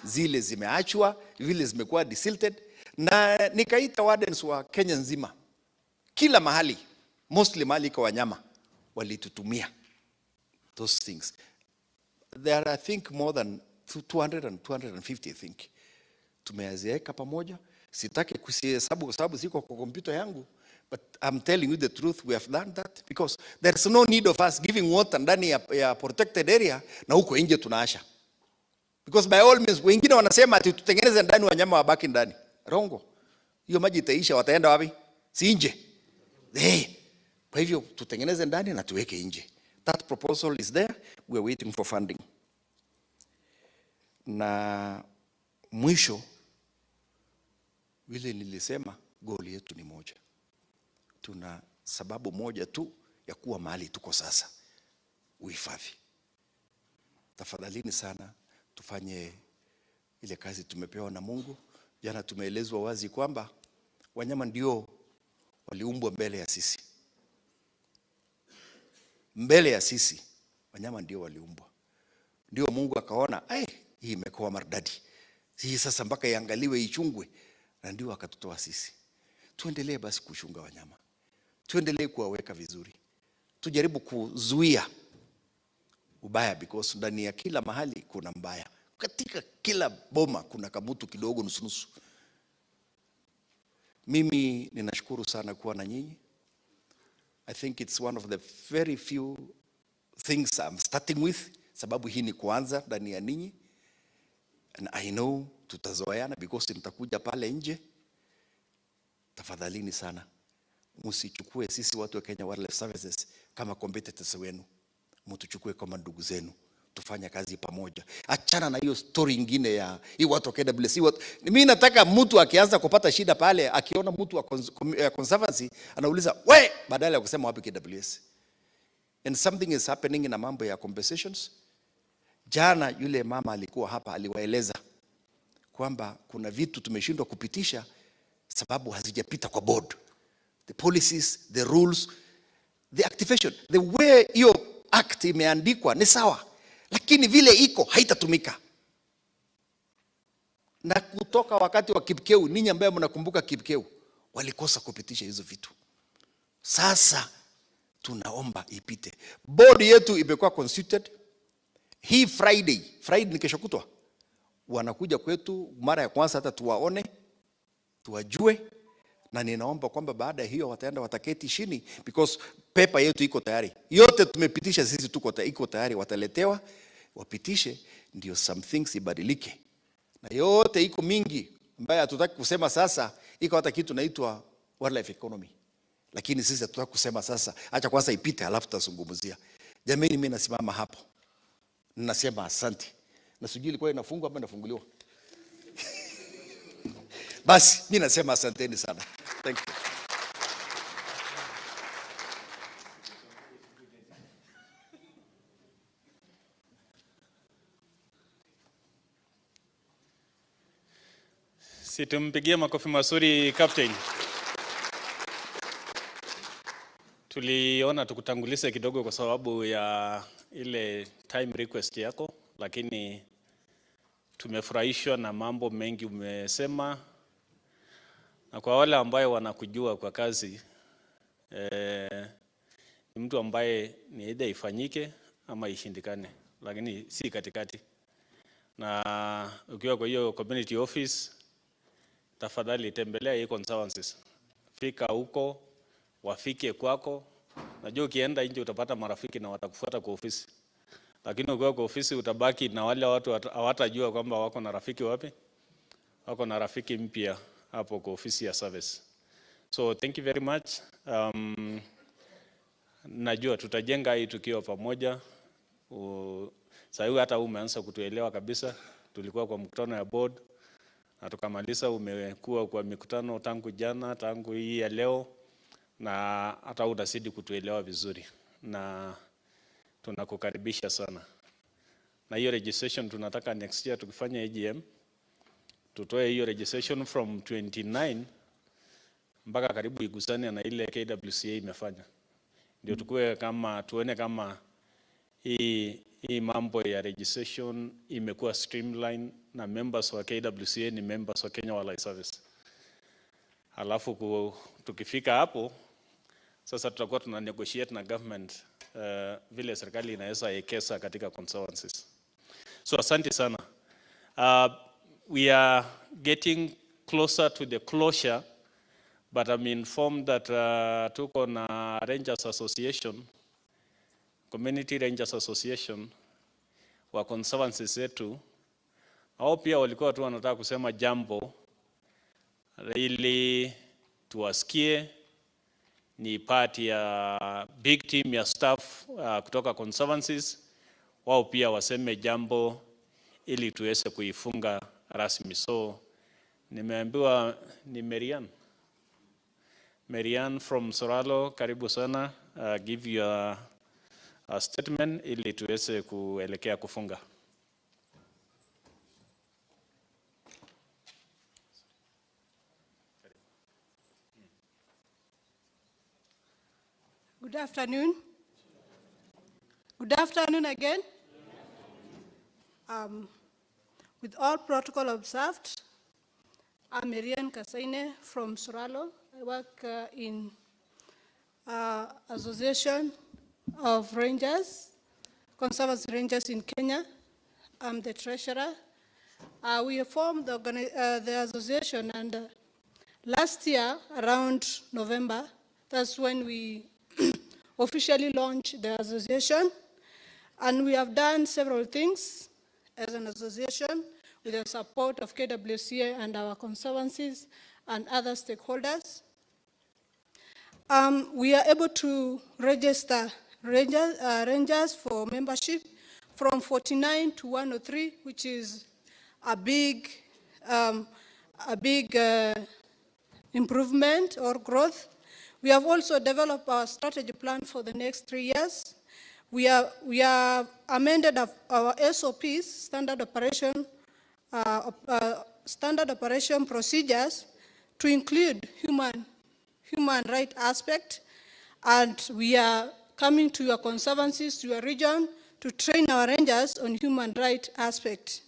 zile zimeachwa, vile zimekuwa desilted, na nikaita wardens wa Kenya nzima. Kila mahali, mostly mahali kwa wanyama, walitutumia those things. There are, I think, more than 200 and 250, I think. Tumeziweka pamoja. Sitaki kusihesabu kwa sababu ziko kwa kompyuta yangu, but I'm telling you the truth, we have done that because there's no need of us giving water ndani ya protected area na huko nje tunaasha. Because by all means, wengine wanasema ati tutengeneze ndani wanyama wabaki ndani. Rongo. Hiyo maji itaisha, wataenda wapi? Si nje. Kwa hivyo tutengeneze ndani na tuweke nje. That proposal is there. We are waiting for funding. Na mwisho, vile nilisema, goal yetu ni moja. Tuna sababu moja tu ya kuwa mahali tuko sasa. Uhifadhi. Tafadhalini sana tufanye ile kazi tumepewa na Mungu. Jana tumeelezwa wazi kwamba wanyama ndio waliumbwa mbele ya sisi. Mbele ya sisi wanyama ndio waliumbwa. Ndio Mungu akaona, hii imekuwa maridadi. Hii sasa mpaka iangaliwe, ichungwe, na ndio akatutoa sisi. Tuendelee basi kuchunga wanyama. Tuendelee kuwaweka vizuri. Tujaribu kuzuia ubaya because ndani ya kila mahali kuna mbaya. Katika kila boma kuna kamutu kidogo nusu. Mimi ninashukuru sana kuwa na nyinyi. I think it's one of the very few things I'm starting with, sababu hii ni kuanza ndani ya ninyi. And I know tutazoeana because nitakuja pale nje. Tafadhalini sana, msichukue sisi watu wa Kenya Wildlife Services kama competitors wenu. Mtuchukue kama ndugu zenu. Tufanya kazi pamoja. Achana na hiyo story nyingine ya hii watu wa KWS. Mimi nataka mtu akianza kupata shida pale, akiona mtu wa Conservancy anauliza, "We!" badala ya kusema wapi KWS. And something is happening in mambo ya compensations. Jana yule mama alikuwa hapa, aliwaeleza kwamba kuna vitu tumeshindwa kupitisha sababu hazijapita kwa board. The policies, the rules, the activation, the way hiyo act imeandikwa ni sawa, lakini vile iko haitatumika. Na kutoka wakati wa Kipkeu, ninyi ambaye mnakumbuka Kipkeu, walikosa kupitisha hizo vitu. Sasa tunaomba ipite. Board yetu imekuwa constituted. Hii Friday ni kesho kutwa, wanakuja kwetu mara ya kwanza, hata tuwaone, tuwajue, na ninaomba kwamba baada ya hiyo wataenda wataketi chini because paper yetu iko tayari. Yote tumepitisha sisi, iko tayari, wataletewa wapitishe, ndio some things ibadilike. Na yote iko mingi ambayo hatutaki kusema sasa, iko hata kitu naitwa wildlife economy. Lakini sisi hatutaki kusema sasa, acha kwanza ipite alafu tutazungumzia. Jamani, mimi nasimama hapo. Ninasema asante. Na sijui ilikuwa inafungwa ama inafunguliwa. Basi mimi nasema asanteni sana. Thank you. Situmpigie makofi mazuri captain. Tuliona tukutangulize kidogo kwa sababu ya ile time request yako, lakini tumefurahishwa na mambo mengi umesema, na kwa wale ambaye wanakujua kwa kazi ni mtu ambaye ni either ifanyike ama ishindikane, lakini si katikati. Na ukiwa kwa hiyo community office, tafadhali tembelea hii Conservancies. Fika huko, wafike kwako. Najua ukienda nje utapata marafiki na watakufuata kwa ofisi. Lakini ukiwa kwa ofisi utabaki na wale watu hawatajua kwamba wako na rafiki wapi. Wako na rafiki mpya hapo kwa ofisi ya service. So thank you very much. Najua tutajenga hii tukiwa pamoja. Sasa hivi hata umeanza kutuelewa kabisa. Tulikuwa kwa mkutano ya board na tukamaliza, umekuwa kwa mikutano tangu jana, tangu hii ya leo, na hata utazidi kutuelewa vizuri, na tunakukaribisha sana. Na hiyo registration tunataka next year tukifanya AGM tutoe hiyo registration from 29 mpaka karibu igusane na ile KWCA imefanya, ndio tukue kama tuone kama hii mambo ya registration imekuwa streamline na members wa KWCA ni members wa Kenya Wildlife Service. Alafu tukifika hapo sasa tutakuwa tuna negotiate na government vile serikali inaweza ekeza katika Conservancies. So asante sana. We are getting closer to the closure, but I'm informed that tuko na Rangers Association, Community Rangers Association wa Conservancies zetu. Hao pia walikuwa tu wanataka kusema jambo ili tuwasikie. Ni part ya big team ya staff kutoka Conservancies. Wao pia waseme jambo ili tuweze kuifunga rasmi. So nimeambiwa ni Marian from Soralo, karibu sana, give you a statement ili tuweze kuelekea kufunga. Good afternoon. Good afternoon again. With all protocol observed, I'm Marian Kasaine from Soralo. I work in Association of Rangers, Conservancy Rangers in Kenya. I'm the treasurer. We formed the association, and last year, around November, that's when we officially launched the association. And we have done several things as an association with the support of KWCA and our conservancies and other stakeholders. We are able to register rangers for membership from 49 to 103, which is a big improvement or growth. We have also developed our strategy plan for the next 3 years. We have amended our SOPs, standard operation procedures, to include human right aspect, and we are coming to your conservancies, to your region, to train our rangers on human right aspect.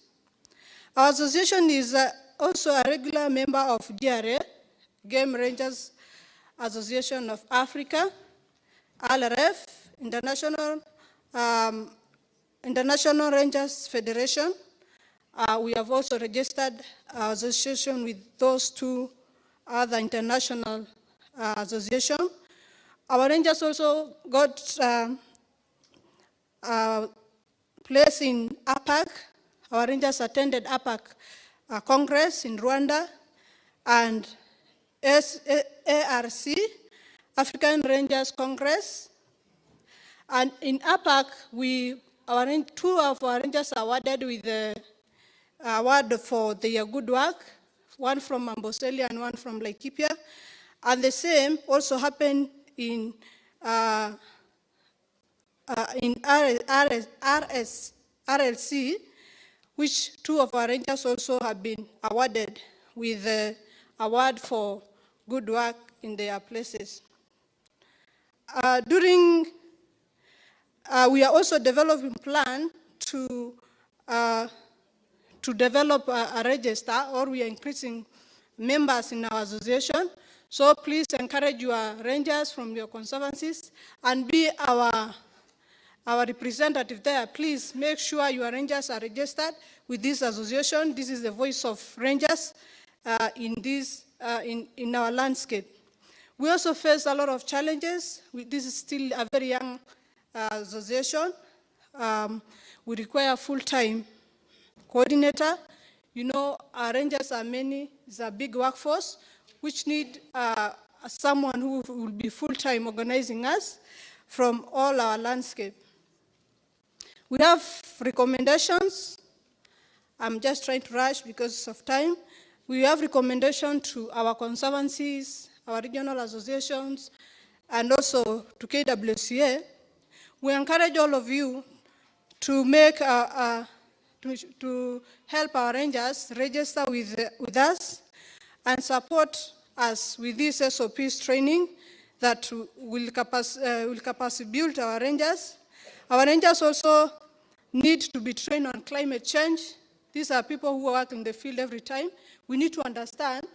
Our association is also a regular member of GRA, Game Rangers Association of Africa, LRF, International Rangers Federation. We have also registered our association with those two other international associations. Our rangers also got place in APAC. Our rangers attended APAC Congress in Rwanda, and ARC, African Rangers Congress. And in APAC, two of our rangers are awarded with the award for their good work, one from Amboseli and one from Laikipia. And the same also happened in RLC, which two of our rangers also have been awarded with the award for good work in their places. We are also developing plan to develop a register, or we are increasing members in our association. So please encourage your rangers from your conservancies and be our representative there. Please make sure your rangers are registered with this association. This is the voice of rangers in our landscape. We also face a lot of challenges. This is still a very young association. We require full-time coordinator. You know, our rangers are many. It's a big workforce, which need someone who will be full-time organizing us from all our landscape. We have recommendations. I'm just trying to rush because of time. We have recommendations to our conservancies, our regional associations, and also to KWCA. We encourage all of you to make to help our rangers register with us and support us with this SOPs training that will capacity build our rangers. Our rangers also need to be trained on climate change. These are people who work in the field every time. We need to understand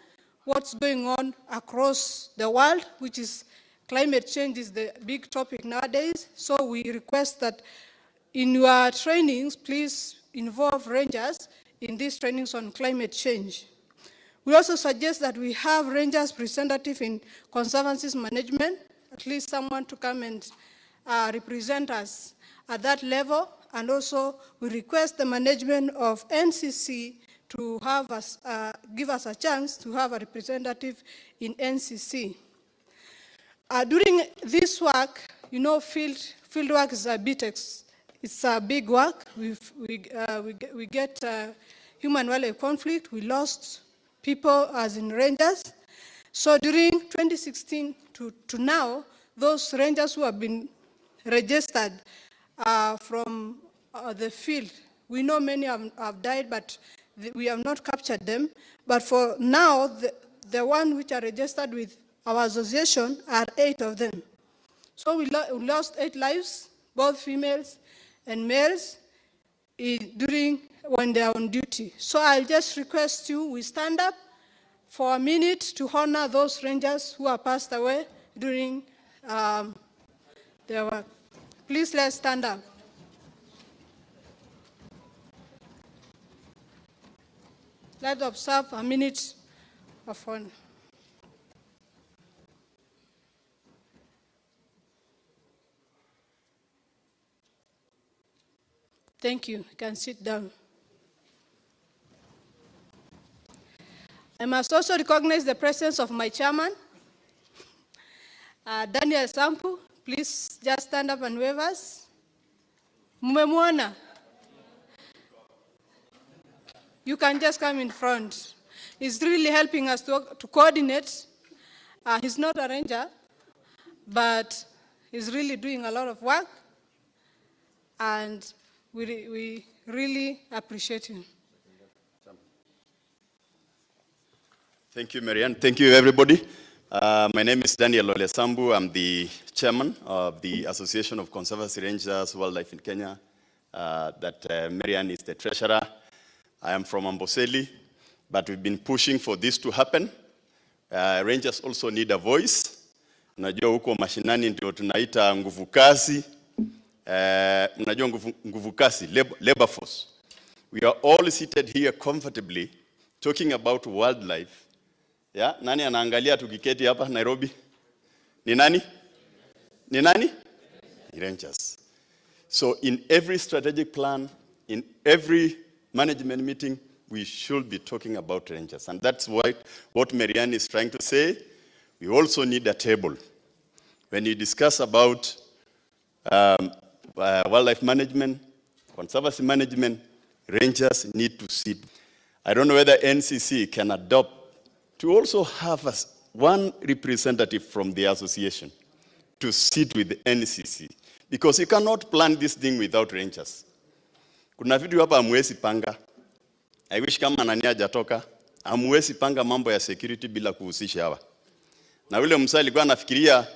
what's going on across the world, which is climate change is the big topic nowadays. So we request that in your trainings, please involve rangers in these trainings on climate change. We also suggest that we have rangers representative in conservancies management, at least someone to come and represent us at that level. And also we request the management of NCC to have us, give us a chance to have a representative in NCC. During this work, you know, field work is a bit, it's a big work. We get human wildlife conflict. We lost people as in rangers. So during 2016 to now, those rangers who have been registered from the field, we know many have died, but we have not captured them. But for now, the ones which are registered with our association are 8 of them. So we lost 8 lives, both females and males, when they are on duty. So I'll just request you, we stand up for a minute to honor those rangers who have passed away during their work. Please, let's stand up. Let's observe a minute of honor. Thank you. You can sit down. I must also recognize the presence of my chairman, Daniel Sampu. Please just stand up and wave us. Mumemwona. You can just come in front. He's really helping us to coordinate. He's not a ranger, but he's really doing a lot of work, and we really appreciate him. Thank you, Marianne. Thank you, everybody. My name is Daniel Olesambu. I'm the chairman of the Association of Conservancy Rangers Wildlife in Kenya. Marianne is the treasurer. I am from Amboseli, but we've been pushing for this to happen. Rangers also need a voice. Unajua huko mashinani ndio tunaita nguvu kazi. Unajua nguvu kazi, labor force. We are all seated here comfortably talking about wildlife. Yeah? Nani anaangalia tukiketi hapa Nairobi? Ni nani? Ni nani? Rangers. So in every strategic plan, in every management meeting, we should be talking about rangers. And that's what Marianne is trying to say. We also need a table. When you discuss about wildlife management, conservancy management, rangers need to sit. I don't know whether NCC can adopt to also have one representative from the association to sit with the NCC. Because you cannot plan this thing without rangers. Kuna vitu hapa hamwezi panga. I wish kama nani hajatoka, hamwezi panga mambo ya security bila kuhusisha hawa. Na yule msali alikuwa anafikiria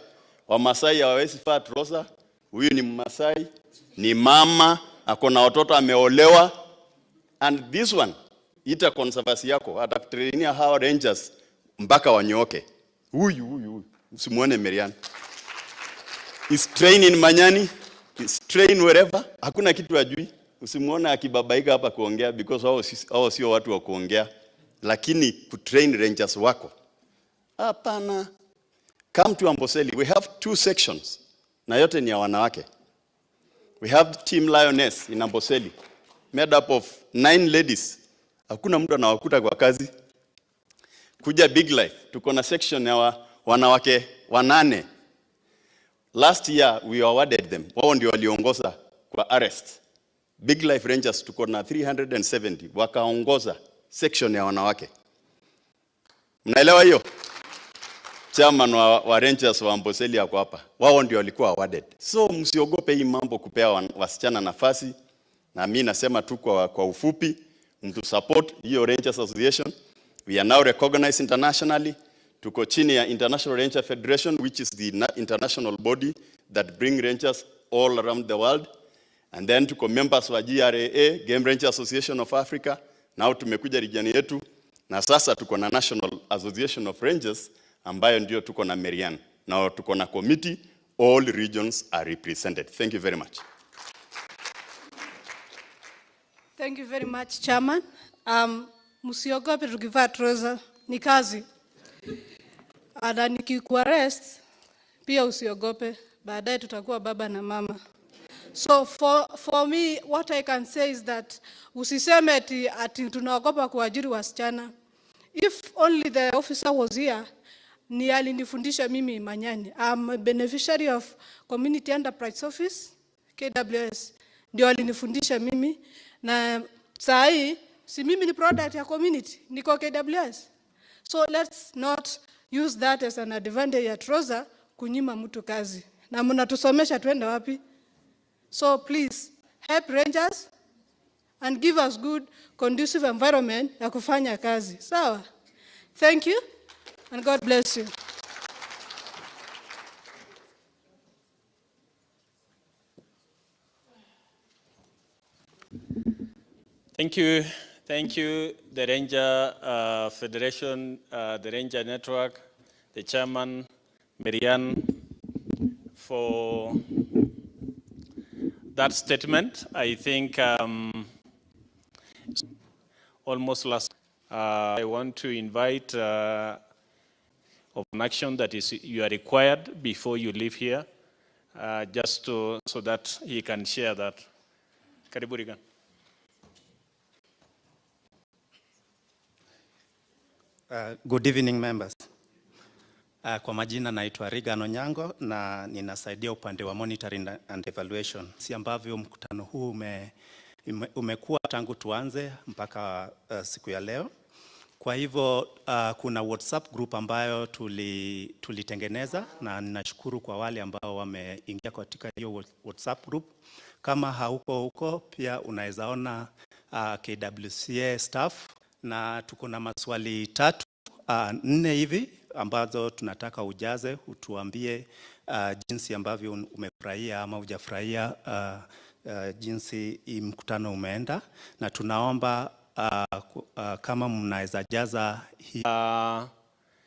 Wamasai hawawezi vaa trouser. Huyu ni Mmasai, ni mama, ako na watoto ameolewa. And this one, ita conservancy yako, atakutrainia hawa rangers mpaka wanyoke. Huyu, usimuone Marian. Is trained in Manyani, is trained wherever, hakuna kitu ajui. Usimuone akibabaika hapa kuongea because hao sio watu wa kuongea. Lakini kutrain rangers wako, hapana. Come to Amboseli, we have 2 sections, na yote ni ya wanawake. We have Team Lioness in Amboseli, made up of 9 ladies. Hakuna mtu anawakuta kwa kazi. Kuja Big Life, tuko na section ya wanawake 8. Last year we awarded them. Wao ndio waliongoza kwa arrest. Big Life Rangers tuko na 370 wakaongoza section ya wanawake. Mnaelewa hiyo? Chairman wa Rangers wa Amboseli yako hapa. Wao ndio walikuwa awarded. So msiogope hii mambo kupea wasichana nafasi. Na mimi nasema tu kwa ufupi, mtu support hiyo Rangers Association. We are now recognized internationally. Tuko chini ya International Ranger Federation, which is the international body that bring rangers all around the world. And then tuko members wa GRAA, Game Ranger Association of Africa. Now tumekuja region yetu. Na sasa tuko na National Association of Rangers, ambayo ndio tuko na Marian. Now tuko na committee, all regions are represented. Thank you very much. Thank you very much, Chairman. Msiogope tukivaa trouser, ni kazi. Na nikikuarrest, pia usiogope, baadaye tutakuwa baba na mama. So for me, what I can say is that usiseme ati tunaogopa kuajiri wasichana. If only the officer was here, ni alinifundisha mimi Manyani. I'm a beneficiary of Community Enterprise Office, KWS. Ndio alinifundisha mimi. Na saa hii, si mimi ni product ya community, niko KWS. So let's not use that as an advantage ya trouser kunyima mtu kazi. Na mnatusomesha tuende wapi? So please, help rangers and give us good, conducive environment ya kufanya kazi. Sawa? Thank you and God bless you. Thank you. Thank you, the Ranger Federation, the Ranger Network, the Chairman, Marian, for that statement. I think almost last, I want to invite of an action that is you are required before you leave here, just so that he can share that. Karibu Regan. Good evening members. Kwa majina naitwa Regan Onyango na ninasaidia upande wa monitoring and evaluation. Si ambavyo mkutano huu umekuwa tangu tuanze mpaka siku ya leo. Kwa hivyo kuna WhatsApp group ambayo tulitengeneza na ninashukuru kwa wale ambao wameingia katika hiyo WhatsApp group. Kama hauko huko pia unaweza ona KWCA staff, na tuko na maswali 4 hivi ambazo tunataka ujaze, utuambie jinsi ambavyo umefurahia ama hujafurahia jinsi mkutano umeenda, na tunaomba kama mnaweza jaza hii